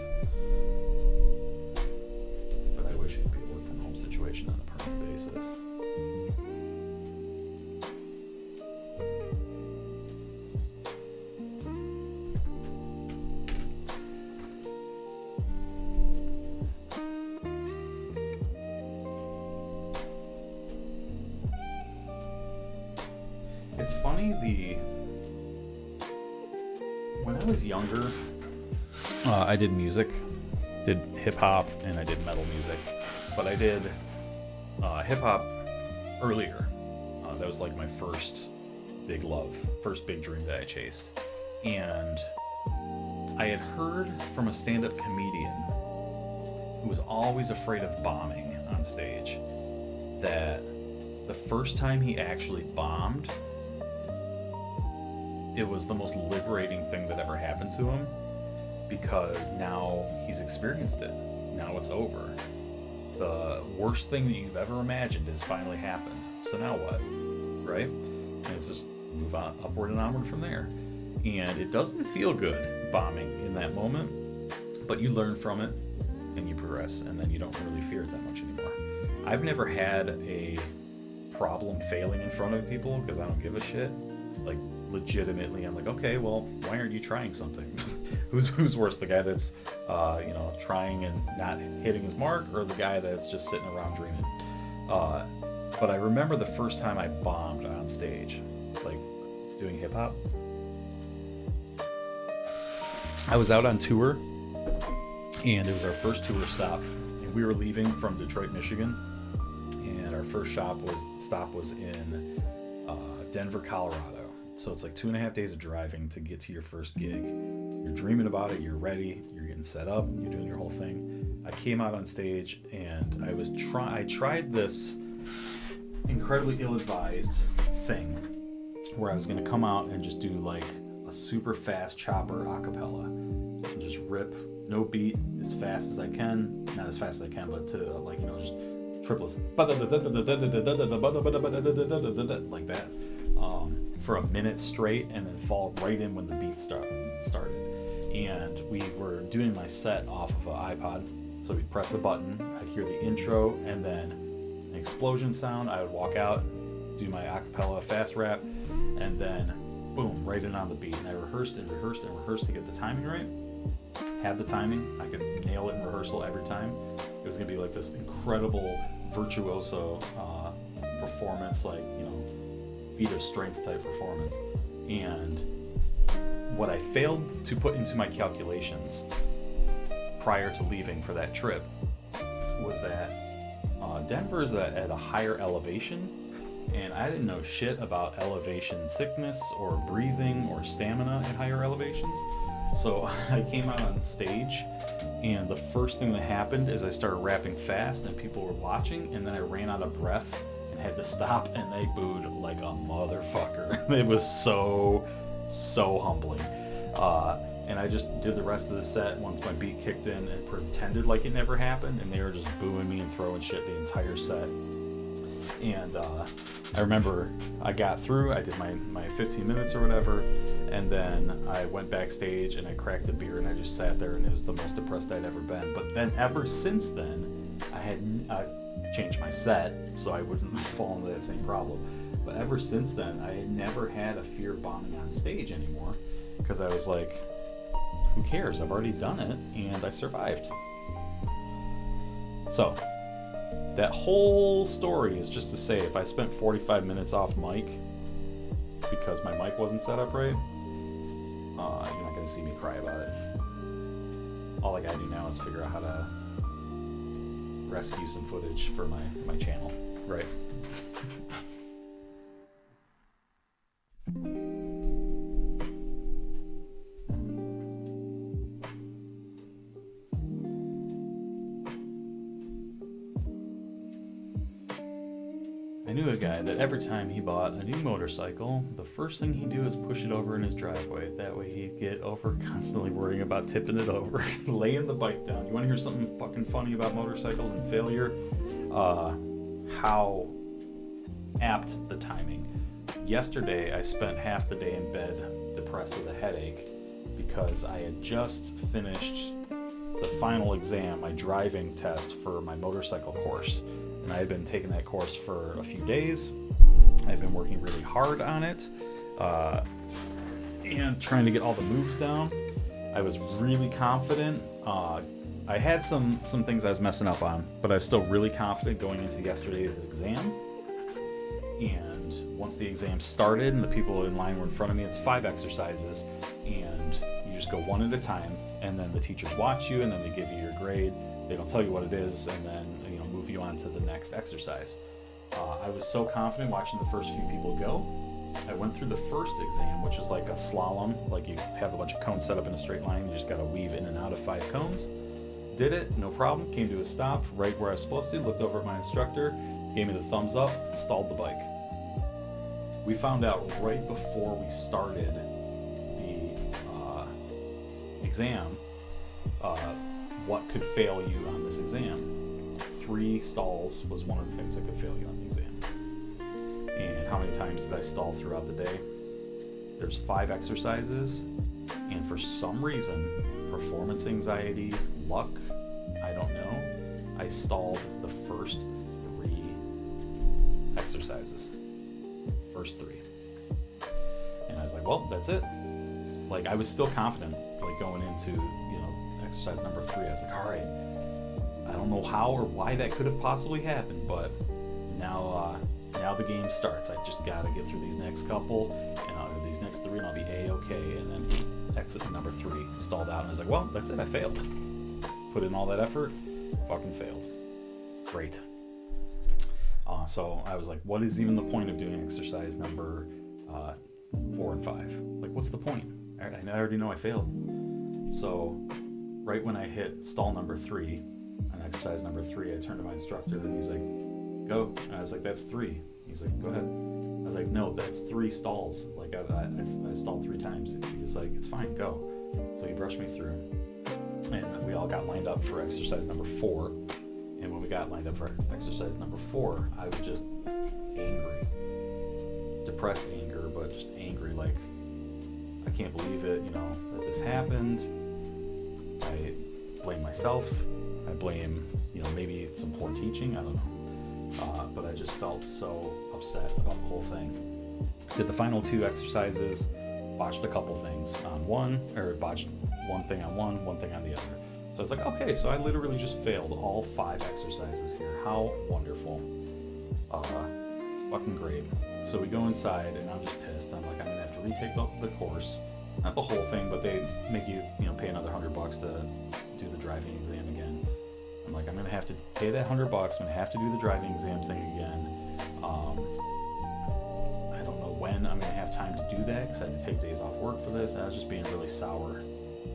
But I wish it could be a work from home situation on a permanent basis. It's funny, when I was younger, I did music, did hip hop, and I did metal music. But I did hip hop earlier. That was like my first big love, first big dream that I chased. And I had heard from a stand-up comedian who was always afraid of bombing on stage that the first time he actually bombed, it was the most liberating thing that ever happened to him, because now he's experienced it. Now it's over. The worst thing that you've ever imagined has finally happened. So now what? Right? And it's just move on upward and onward from there. And it doesn't feel good bombing in that moment, but you learn from it and you progress, and then you don't really fear it that much anymore. I've never had a problem failing in front of people because I don't give a shit. Like, legitimately, I'm like, okay, well, why aren't you trying something? who's worse, the guy that's trying and not hitting his mark, or the guy that's just sitting around dreaming? But I remember the first time I bombed on stage, like doing hip hop. I was out on tour, and it was our first tour stop, and we were leaving from Detroit, Michigan, and our first stop was in Denver, Colorado. So it's like 2.5 days of driving to get to your first gig. You're dreaming about it, you're ready, you're getting set up, you're doing your whole thing. I came out on stage and I tried this incredibly ill-advised thing where I was gonna come out and just do like a super fast chopper a cappella and just rip, no beat, as fast as I can. Not as fast as I can, but to just triplets like that. For a minute straight, and then fall right in when the beat started. And we were doing my set off of an iPod, so we'd press a button, I'd hear the intro, and then an explosion sound. I would walk out, do my acapella fast rap, and then boom, right in on the beat. And I rehearsed and rehearsed and rehearsed to get the timing right. Had the timing, I could nail it in rehearsal every time. It was gonna be like this incredible virtuoso performance, like, feat of strength type performance. And what I failed to put into my calculations prior to leaving for that trip was that Denver is at a higher elevation, and I didn't know shit about elevation sickness or breathing or stamina at higher elevations. So I came out on stage, and the first thing that happened is I started rapping fast and people were watching, and then I ran out of breath, had to stop, and they booed like a motherfucker. It was so humbling. And I just did the rest of the set once my beat kicked in and pretended like it never happened, and they were just booing me and throwing shit the entire set. And I remember I got through, I did my 15 minutes or whatever, and then I went backstage and I cracked a beer and I just sat there, and it was the most depressed I'd ever been. But then ever since then, I had changed my set so I wouldn't fall into that same problem. But ever since then, I had never had a fear of bombing on stage anymore, because I was like, who cares? I've already done it and I survived. So that whole story is just to say, if I spent 45 minutes off mic because my mic wasn't set up right, see me cry about it. All I gotta do now is figure out how to rescue some footage for my channel. Right. I knew a guy that every time he bought a new motorcycle, the first thing he'd do is push it over in his driveway. That way he'd get over constantly worrying about tipping it over, laying the bike down. You want to hear something fucking funny about motorcycles and failure? How apt the timing. Yesterday, I spent half the day in bed depressed with a headache because I had just finished the final exam, my driving test for my motorcycle course. And I had been taking that course for a few days. I've been working really hard on it and trying to get all the moves down. I was really confident. I had some things I was messing up on, but I was still really confident going into yesterday's exam. And once the exam started and the people in line were in front of me, it's 5 exercises, and you just go one at a time, and then the teachers watch you, and then they give you your grade. They don't tell you what it is, and then move you on to the next exercise. I was so confident watching the first few people go. I went through the first exam, which is like a slalom, like you have a bunch of cones set up in a straight line, you just gotta weave in and out of 5 cones. Did it, no problem, came to a stop right where I was supposed to, looked over at my instructor, gave me the thumbs up, stalled the bike. We found out right before we started the exam what could fail you on this exam. 3 stalls was one of the things that could fail you on the exam. And how many times did I stall throughout the day? There's 5 exercises, and for some reason, performance anxiety, luck, I don't know, I stalled the first 3 exercises. First 3. And I was like, well, that's it. Like, I was still confident, like, going into, exercise number 3. I was like, all right, I don't know how or why that could have possibly happened, but now the game starts. I just gotta get through these next couple, and these next 3, and I'll be a-okay. And then exit number 3, stalled out, and I was like, well, that's it, I failed. Put in all that effort, fucking failed. Great. So I was like, what is even the point of doing exercise number 4 and 5? Like, what's the point? I already know I failed. So right when I hit stall number 3, on exercise number 3, I turned to my instructor and he's like, go. And I was like, that's 3. He's like, go ahead. I was like, no, that's 3 stalls. Like, I stalled 3 times. He was like, it's fine, go. So he brushed me through, and we all got lined up for exercise number 4. And when we got lined up for exercise number 4, I was just angry. Depressed anger, but just angry, like, I can't believe it, that this happened. I blame myself. I blame, maybe some poor teaching, I don't know. But I just felt so upset about the whole thing. Did the final 2 exercises, botched a couple things on one, or botched one thing on one thing on the other. So I was like, okay, so I literally just failed all 5 exercises here. How wonderful. Fucking great. So we go inside, and I'm just pissed. I'm like, I'm gonna have to retake the course. Not the whole thing, but they make you, pay another $100 to do the driving exam again. I'm like, I'm gonna have to pay that $100. I'm gonna have to do the driving exam thing again. I don't know when I'm gonna have time to do that because I had to take days off work for this. And I was just being really sour,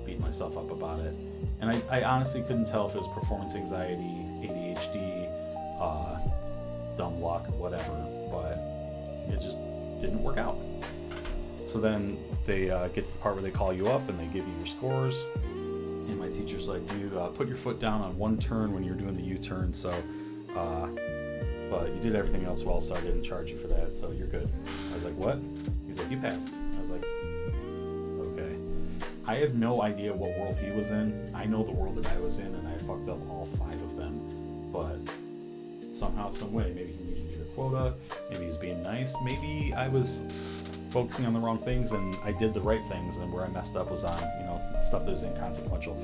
beating myself up about it. And I honestly couldn't tell if it was performance anxiety, ADHD, dumb luck, whatever, but it just didn't work out. So then they get to the part where they call you up and they give you your scores. And my teacher's like, you put your foot down on one turn when you're doing the U-turn, so, but you did everything else well, so I didn't charge you for that, so you're good. I was like, what? He's like, you passed. I was like, okay. I have no idea what world he was in. I know the world that I was in, and I fucked up all 5 of them. But somehow, some way, maybe he needed to do the quota, maybe he's being nice, maybe I was focusing on the wrong things and I did the right things, and where I messed up was on, stuff that was inconsequential.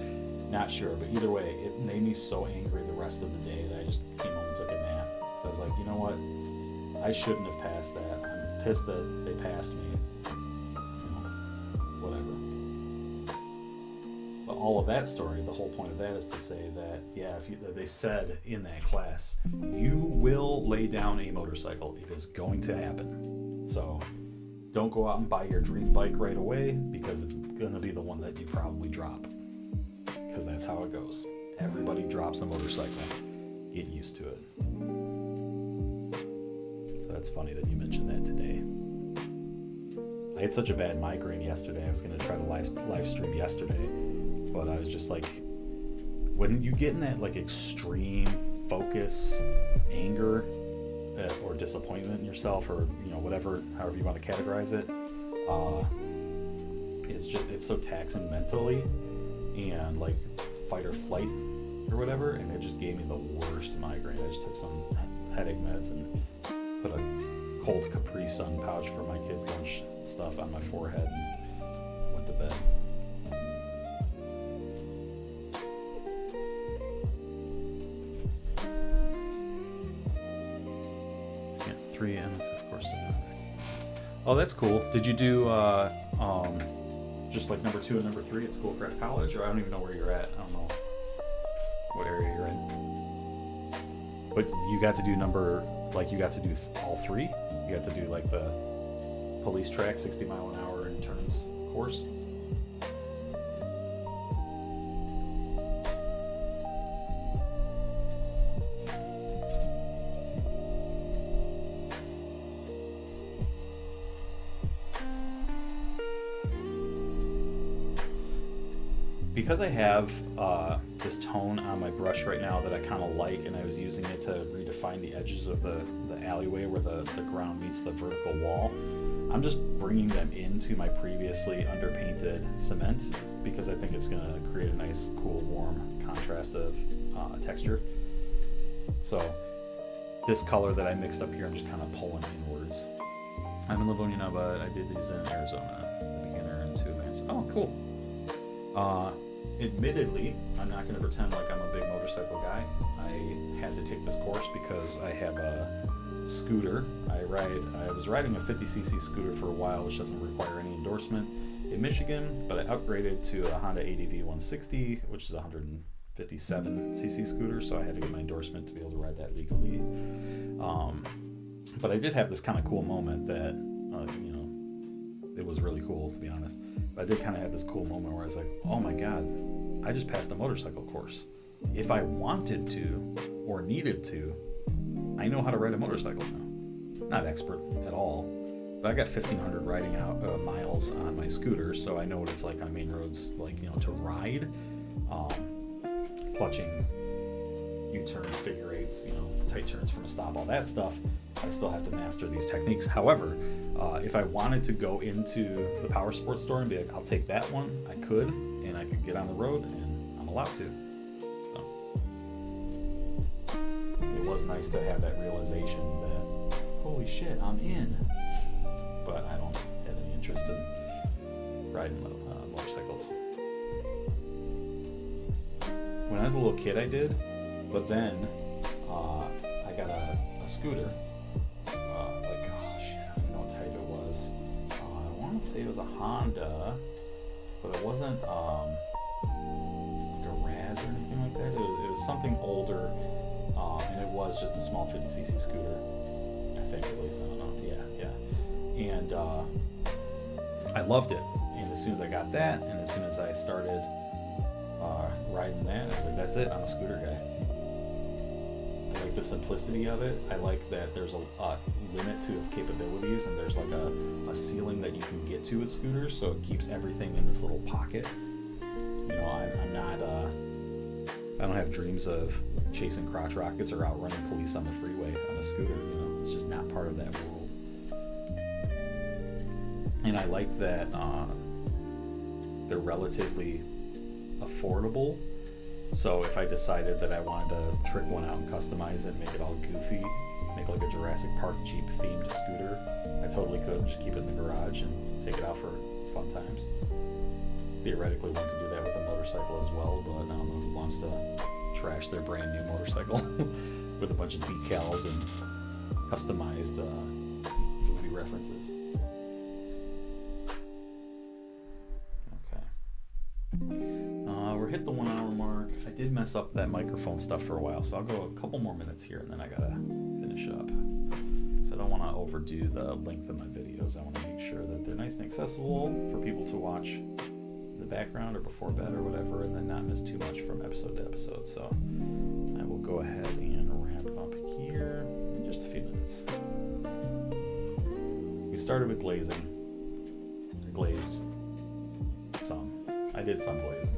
Not sure, but either way, it made me so angry the rest of the day that I just came home and took a nap. So I was like, you know what? I shouldn't have passed that. I'm pissed that they passed me. Whatever. all of that story, the whole point of that is to say that, yeah, they said in that class, you will lay down a motorcycle. It is going to happen. So don't go out and buy your dream bike right away, because it's going to be the one that you probably drop. Because that's how it goes. Everybody drops a motorcycle. Get used to it. So that's funny that you mentioned that today. I had such a bad migraine yesterday. I was going to try to live stream yesterday, but I was just like, when you get in that like extreme focus, anger, or disappointment in yourself, or whatever, however you want to categorize it, it's so taxing mentally, and like fight or flight or whatever, and it just gave me the worst migraine. I just took some headache meds and put a cold Capri Sun pouch for my kids' lunch stuff on my forehead and went to bed. Yeah, 3 MSF course. Oh, that's cool. Did you do just like number 2 and number 3 at Schoolcraft College? Or I don't even know where you're at. I don't know what area you're in. But you got to do you got to do all 3? You got to do like the police track 60 mile an hour in turns course? Because I have this tone on my brush right now that I kind of like, and I was using it to redefine the edges of the alleyway where the ground meets the vertical wall, I'm just bringing them into my previously underpainted cement, because I think it's going to create a nice, cool, warm contrast of texture. So this color that I mixed up here, I'm just kind of pulling inwards. I'm in Livonia now, but I did these in Arizona, the beginner and 2 advanced. Oh, cool. Admittedly, I'm not going to pretend like I'm a big motorcycle guy. I had to take this course because I have a scooter. I was riding a 50cc scooter for a while, which doesn't require any endorsement in Michigan, but I upgraded to a Honda ADV 160, which is a 157cc scooter, so I had to get my endorsement to be able to ride that legally. But I did have this kind of cool moment that, it was really cool, to be honest. But I did kind of have this cool moment where I was like, oh my god, I just passed a motorcycle course. If I wanted to or needed to, I know how to ride a motorcycle now. Not expert at all, but I got 1,500 riding out miles on my scooter, so I know what it's like on main roads, to ride, clutching, U-turns, figure eights, tight turns from a stop, all that stuff. I still have to master these techniques. However, if I wanted to go into the power sports store and be like, I'll take that one, I could, and I could get on the road, and I'm allowed to. So it was nice to have that realization that, holy shit, I'm in. But I don't have any interest in riding motorcycles. When I was a little kid, I did, but then I got a scooter. Say it was a Honda, but it wasn't like a Raz or anything like that. It was something older, and it was just a small 50cc scooter, I think, at least. I don't know. Yeah. And I loved it. And as soon as I got that, and as soon as I started riding that, I was like, that's it, I'm a scooter guy. I like the simplicity of it. I like that there's a limit to its capabilities, and there's like a ceiling that you can get to with scooters, so it keeps everything in this little pocket. I'm not I don't have dreams of chasing crotch rockets or outrunning police on the freeway on a scooter. It's just not part of that world. And I like that they're relatively affordable. So if I decided that I wanted to trick one out and customize it, make it all goofy, make like a Jurassic Park Jeep themed scooter, I totally could just keep it in the garage and take it out for fun times. Theoretically, one could do that with a motorcycle as well, but I don't know who wants to trash their brand new motorcycle with a bunch of decals and customized movie references. hit the 1 hour mark. I did mess up that microphone stuff for a while, so I'll go a couple more minutes here and then I gotta finish up. So I don't want to overdo the length of my videos. I want to make sure that they're nice and accessible for people to watch in the background or before bed or whatever, and then not miss too much from episode to episode. So I will go ahead and wrap up here in just a few minutes. We started with glazing. I glazed some. I did some glazing.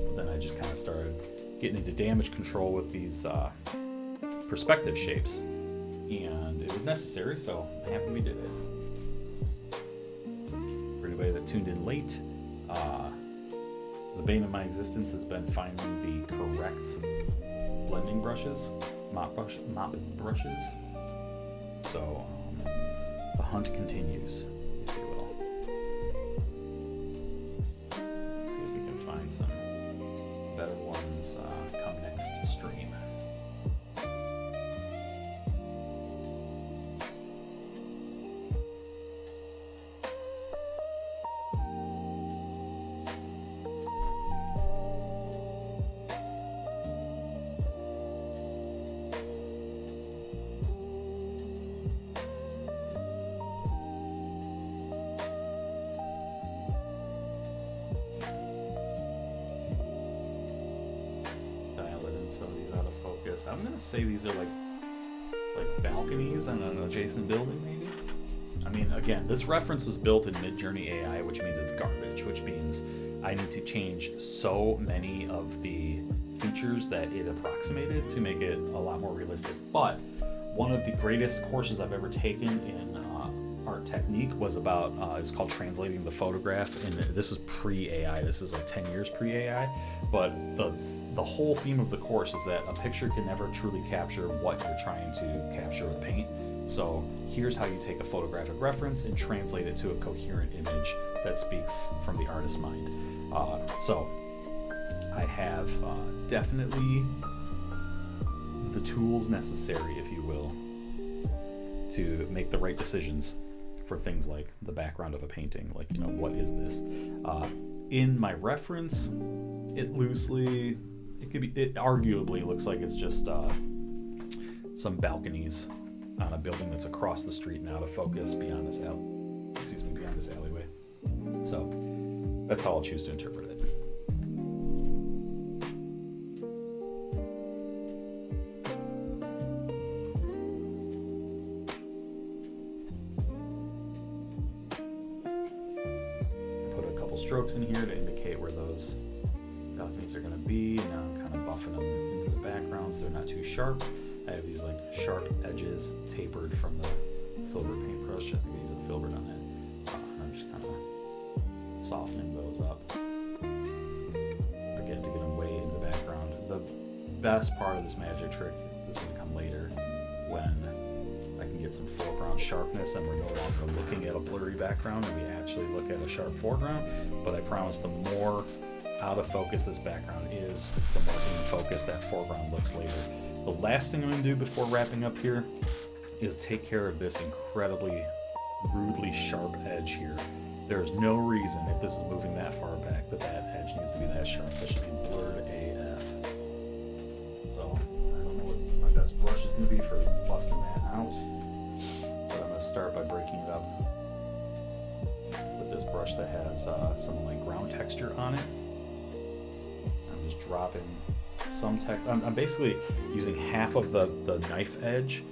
But then I just kind of started getting into damage control with these perspective shapes. And it was necessary, so I'm happy we did it. For anybody that tuned in late, the bane of my existence has been finding the correct blending brushes, mop brushes. So the hunt continues, if you will. Let's see if we can find some better ones come next stream. Some of these out of focus. I'm gonna say these are like balconies on an adjacent building, maybe. I mean, again, this reference was built in Midjourney AI, which means it's garbage, which means I need to change so many of the features that it approximated to make it a lot more realistic. But one of the greatest courses I've ever taken in art technique was about, it was called Translating the Photograph, and this is pre-AI. This is like 10 years pre-AI, but the whole theme of the course is that a picture can never truly capture what you're trying to capture with paint. So here's how you take a photographic reference and translate it to a coherent image that speaks from the artist's mind. So I have definitely the tools necessary, if you will, to make the right decisions for things like the background of a painting. Like, you know, what is this? In my reference, it arguably looks like it's just some balconies on a building that's across the street and out of focus beyond this alleyway. So that's how I'll choose to interpret it. Strokes in here to indicate where those balconies are going to be. Now I'm kind of buffing them into the background so they're not too sharp. I have these like sharp edges tapered from the filbert paintbrush. I think I use a filbert on it. I'm just kind of softening those up. Again, to get them way in the background. The best part of this magic trick is going to come later when I can get some foreground sharpness and we're no longer looking at a blurry background and we actually look at a sharp foreground. But I promise the more out of focus this background is, the more in focus that foreground looks later. The last thing I'm going to do before wrapping up here is take care of this incredibly rudely sharp edge here. There's no reason, if this is moving that far back, that edge needs to be that sharp. That should be blurred AF. So I don't know what my best brush is going to be for busting that out, but I'm going to start by breaking it up with this brush that has some like ground texture on it. I'm just dropping some I'm basically using half of the knife edge,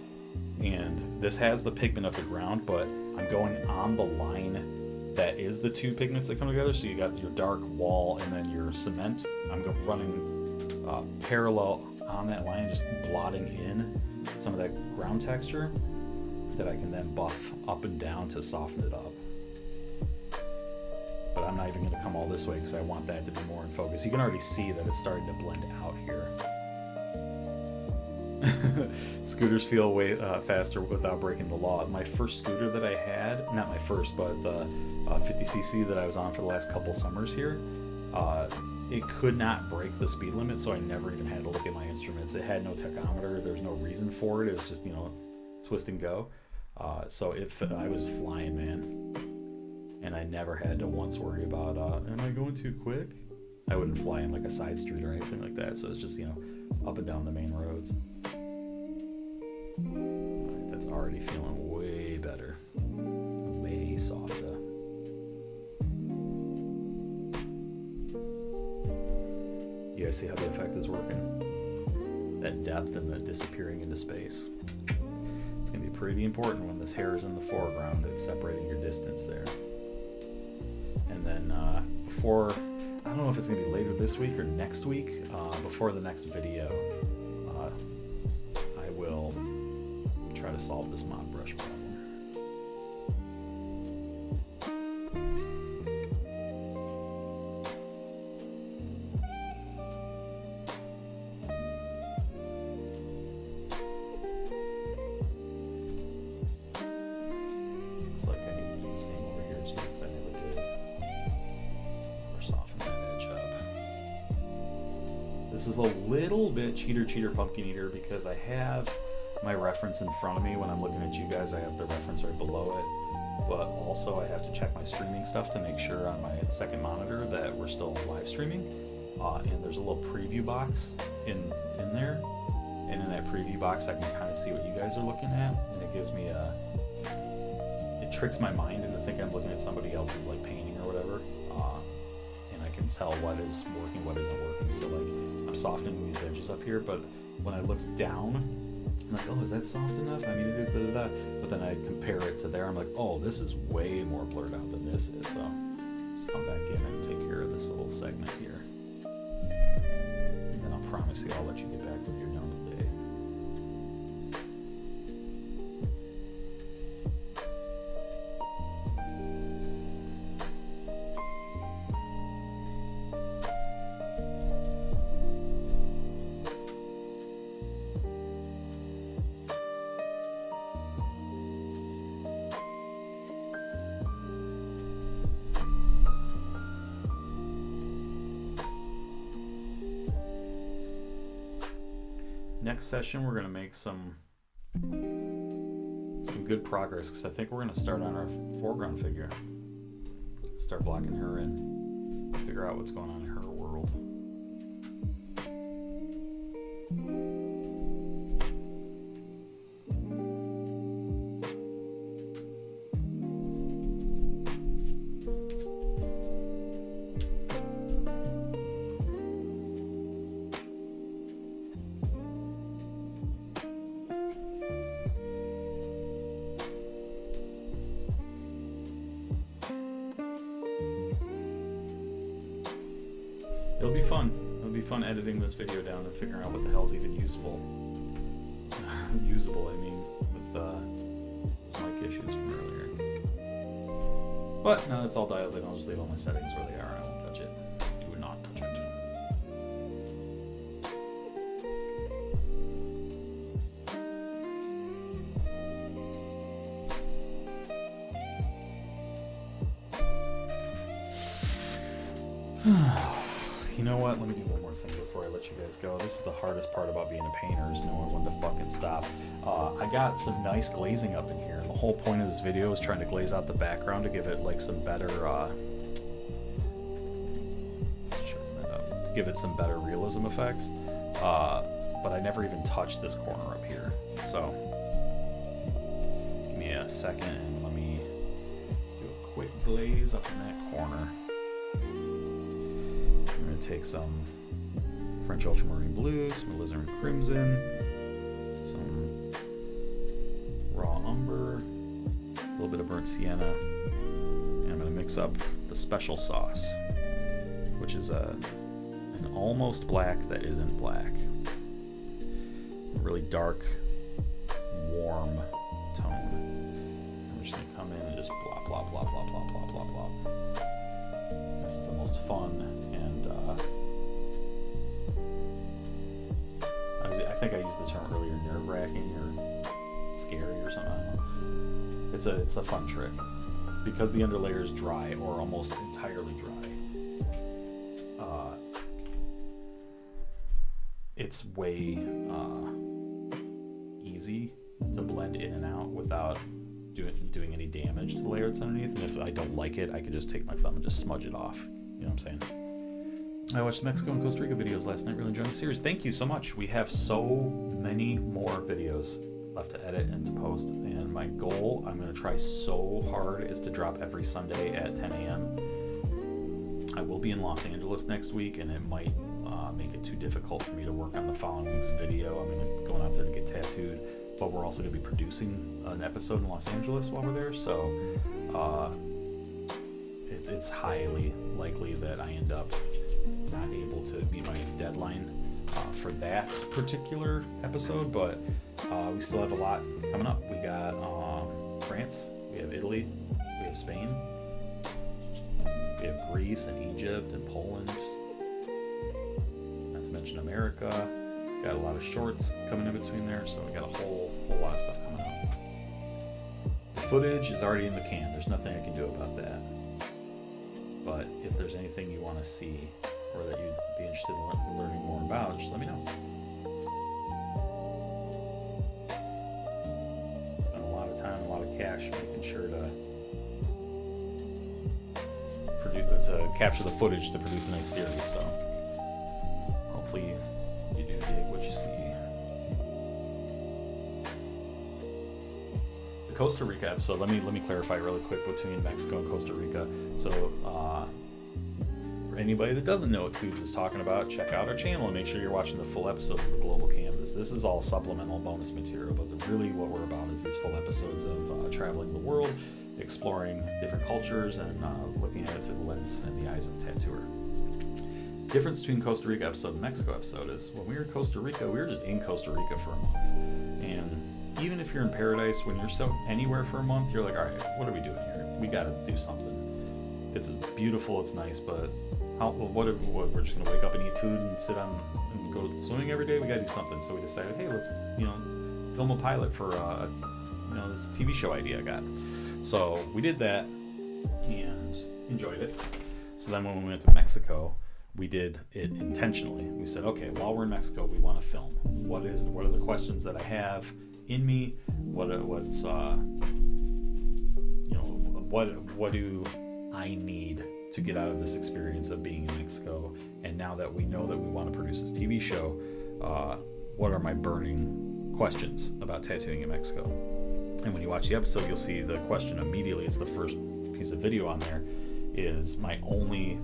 and this has the pigment of the ground, but I'm going on the line that is the two pigments that come together. So you got your dark wall and then your cement. I'm running parallel on that line, just blotting in some of that ground texture that I can then buff up and down to soften it up. But I'm not even going to come all this way because I want that to be more in focus. You can already see that it's starting to blend out here. Scooters feel way faster without breaking the law. My first scooter that I had, not my first, but the 50cc that I was on for the last couple summers here, it could not break the speed limit, so I never even had to look at my instruments. It had no tachometer. There was no reason for it. It was just, twist and go. So I was flying, man. And I never had to once worry about, am I going too quick? I wouldn't fly in like a side street or anything like that, so it's just, you know, up and down the main roads. Alright, that's already feeling way better. Way softer. You guys see how the effect is working? That depth and the disappearing into space. It's going to be pretty important when this hair is in the foreground. It's separating your distance there. And then before, I don't know if it's going to be later this week or next week, before the next video, I will try to solve this mod brush problem. This is a little bit cheater pumpkin eater because I have my reference in front of me when I'm looking at you guys. I have the reference right below it, but also I have to check my streaming stuff to make sure on my second monitor that we're still live streaming. And there's a little preview box in there, and in that preview box I can kind of see what you guys are looking at, and it gives me it tricks my mind into thinking I'm looking at somebody else's like painting or whatever, and I can tell what is working, what isn't working. So like, I'm softening these edges up here, but when I look down, I'm like, oh, is that soft enough? I mean, it is, but then I compare it to there, I'm like, oh, this is way more blurred out than this is. So just come back in and take care of this little segment here, and then I'll promise you I'll let you get back with your normal day. Next session, we're going to make some good progress, because I think we're going to start on our foreground figure. Start blocking her in, figure out what's going on in her world. It'll be fun. It'll be fun editing this video down and figuring out what the hell's even useful. Usable, I mean, with those mic issues from earlier. But now it's all dialed in, I'll just leave all my settings where they are and I won't touch it. Do not touch it. You know what? Let me do one more thing before I let you guys go. This is the hardest part about being a painter, is knowing when to fucking stop. I got some nice glazing up in here, and the whole point of this video is trying to glaze out the background to give it like some better, realism effects. But I never even touched this corner up here. So give me a second and let me do a quick glaze up in that corner. I'm going to take some French ultramarine blue, some alizarin crimson, some raw umber, a little bit of burnt sienna, and I'm going to mix up the special sauce, which is an almost black that isn't black. A really dark, warm tone. I'm just going to come in and just plop, plop, plop, plop, plop, plop, plop, plop. This is the most fun, and I think I used the term earlier, nerve-wracking or scary or something. I don't know. It's a fun trick because the underlayer is dry or almost entirely dry. It's way easy to blend in and out without doing any damage to the layer that's underneath. And if I don't like it, I can just take my thumb and just smudge it off. You know what I'm saying? I watched Mexico and Costa Rica videos last night. Really enjoying the series. Thank you so much. We have so many more videos left to edit and to post. And my goal, I'm going to try so hard, is to drop every Sunday at 10 a.m. I will be in Los Angeles next week, and it might make it too difficult for me to work on the following week's video. I'm going out there to get tattooed, but we're also going to be producing an episode in Los Angeles while we're there. So it's highly likely that I end up not able to meet my deadline for that particular episode, but we still have a lot coming up. We got France, we have Italy, we have Spain, we have Greece and Egypt and Poland, not to mention America. Got a lot of shorts coming in between there, so we got a whole lot of stuff coming up. The footage is already in the can. There's nothing I can do about that. But if there's anything you want to see or that you'd be interested in learning more about, just let me know. Spent a lot of time, a lot of cash making sure to capture the footage to produce a nice series. So hopefully you do dig what you see. The Costa Rica episode. Let me clarify really quick between Mexico and Costa Rica. So for anybody that doesn't know what Coobs is talking about, check out our channel and make sure you're watching the full episodes of the Global Canvas. This is all supplemental bonus material, but really what we're about is these full episodes of traveling the world, exploring different cultures, and looking at it through the lens and the eyes of a tattooer. Difference between Costa Rica episode and Mexico episode is when we were in Costa Rica, we were just in Costa Rica for a month. And even if you're in paradise, when you're so anywhere for a month, you're like, all right, what are we doing here? We got to do something. It's beautiful, it's nice, but what we're just gonna wake up and eat food and sit on and go swimming every day? We gotta do something. So we decided, hey, let's film a pilot for this TV show idea I got. So we did that and enjoyed it. So then when we went to Mexico, we did it intentionally. We said, okay, while we're in Mexico, we want to film. What are the questions that I have in me? What do I need to get out of this experience of being in Mexico? And now that we know that we want to produce this TV show, what are my burning questions about tattooing in Mexico? And when you watch the episode, you'll see the question immediately. It's the first piece of video on there. Is my only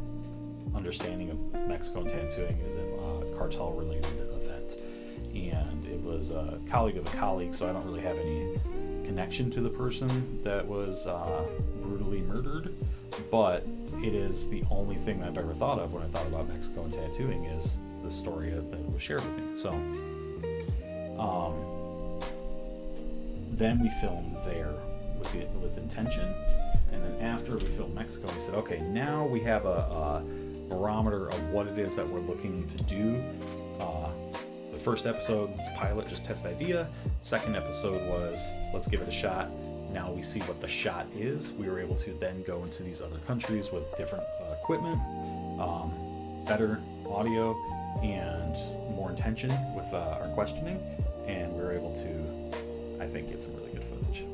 understanding of Mexico and tattooing is in a cartel-related event, and it was a colleague of a colleague, so I don't really have any connection to the person that was brutally murdered, but it is the only thing I've ever thought of when I thought about Mexico and tattooing is the story that was shared with me. So then we filmed there with intention, and then after we filmed Mexico, we said, okay, now we have a barometer of what it is that we're looking to do. The first episode was pilot, just test idea. Second episode was let's give it a shot. Now we see what the shot is. We were able to then go into these other countries with different equipment, better audio, and more intention with our questioning, and we were able to, I think, get some really good footage.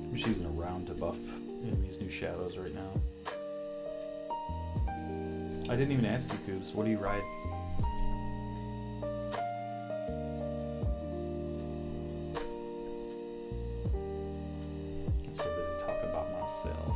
I'm just using a round to buff in these new shadows right now. I didn't even ask you, Coobs, what do you ride? I'm so busy talking about myself.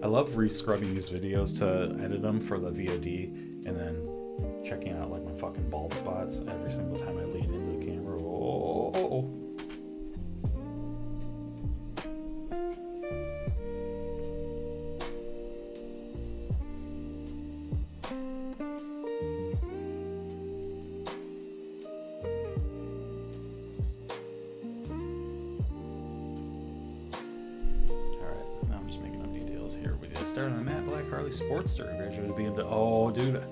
I love re-scrubbing these videos to edit them for the VOD, and then checking out like my fucking bald spots every single time I lean into the camera. Oh. Here we started on a matte black Harley Sportster, graduated BMW. Oh, dude,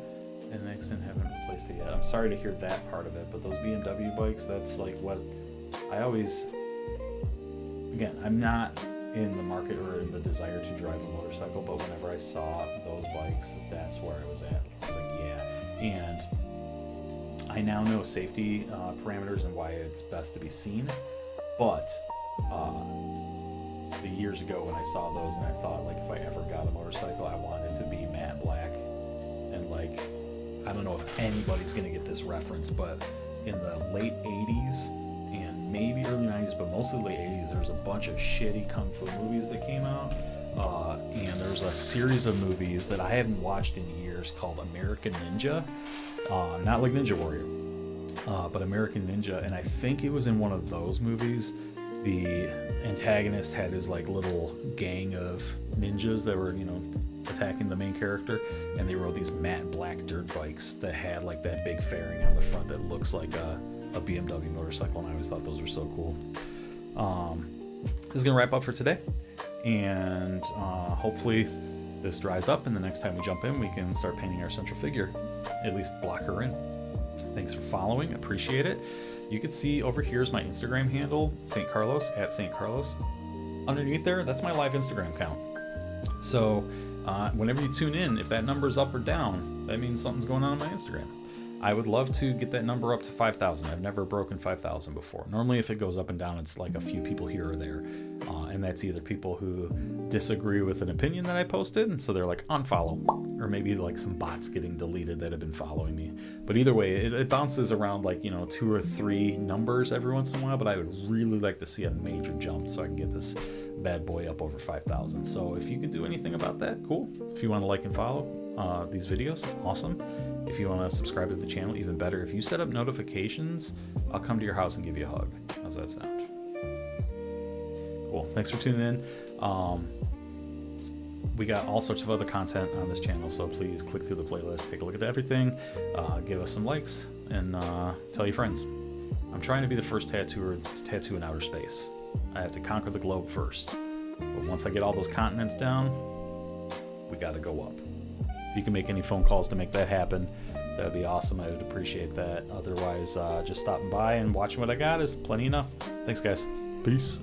and Nixon haven't replaced it yet. I'm sorry to hear that part of it, but those BMW bikes, that's like what I always. Again, I'm not in the market or in the desire to drive a motorcycle, but whenever I saw those bikes, that's where I was at. I was like, yeah. And I now know safety parameters and why it's best to be seen, but. Years ago when I saw those, and I thought, like, if I ever got a motorcycle, I want it to be matte black. And like, I don't know if anybody's gonna get this reference, but in the late 80s and maybe early 90s, but mostly late 80s, there was a bunch of shitty kung fu movies that came out, and there's a series of movies that I haven't watched in years called American Ninja, not like Ninja Warrior, but American Ninja. And I think it was in one of those movies the antagonist had his like little gang of ninjas that were, you know, attacking the main character, and they rode these matte black dirt bikes that had like that big fairing on the front that looks like a BMW motorcycle, and I always thought those were so cool. This is gonna wrap up for today, and hopefully this dries up, and the next time we jump in we can start painting our central figure, at least block her in. Thanks for following, appreciate it. You can see over here is my Instagram handle, St. Carlos, @St. Carlos. Underneath there, that's my live Instagram account. So whenever you tune in, if that number's up or down, that means something's going on my Instagram. I would love to get that number up to 5,000. I've never broken 5,000 before. Normally if it goes up and down, it's like a few people here or there. And that's either people who disagree with an opinion that I posted, and so they're like unfollow, or maybe like some bots getting deleted that have been following me. But either way, it bounces around like, you know, 2 or 3 numbers every once in a while, but I would really like to see a major jump so I can get this bad boy up over 5,000. So if you can do anything about that, cool. If you want to like and follow these videos, awesome. If you want to subscribe to the channel, even better. If you set up notifications, I'll come to your house and give you a hug. How's that sound? Cool. Thanks for tuning in. We got all sorts of other content on this channel, so please click through the playlist, take a look at everything, give us some likes, and tell your friends. I'm trying to be the first tattooer to tattoo in outer space. I have to conquer the globe first, but once I get all those continents down, we got to go up. If you can make any phone calls to make that happen, that'd be awesome. I would appreciate that. Otherwise, just stopping by and watching what I got is plenty enough. Thanks, guys. Peace.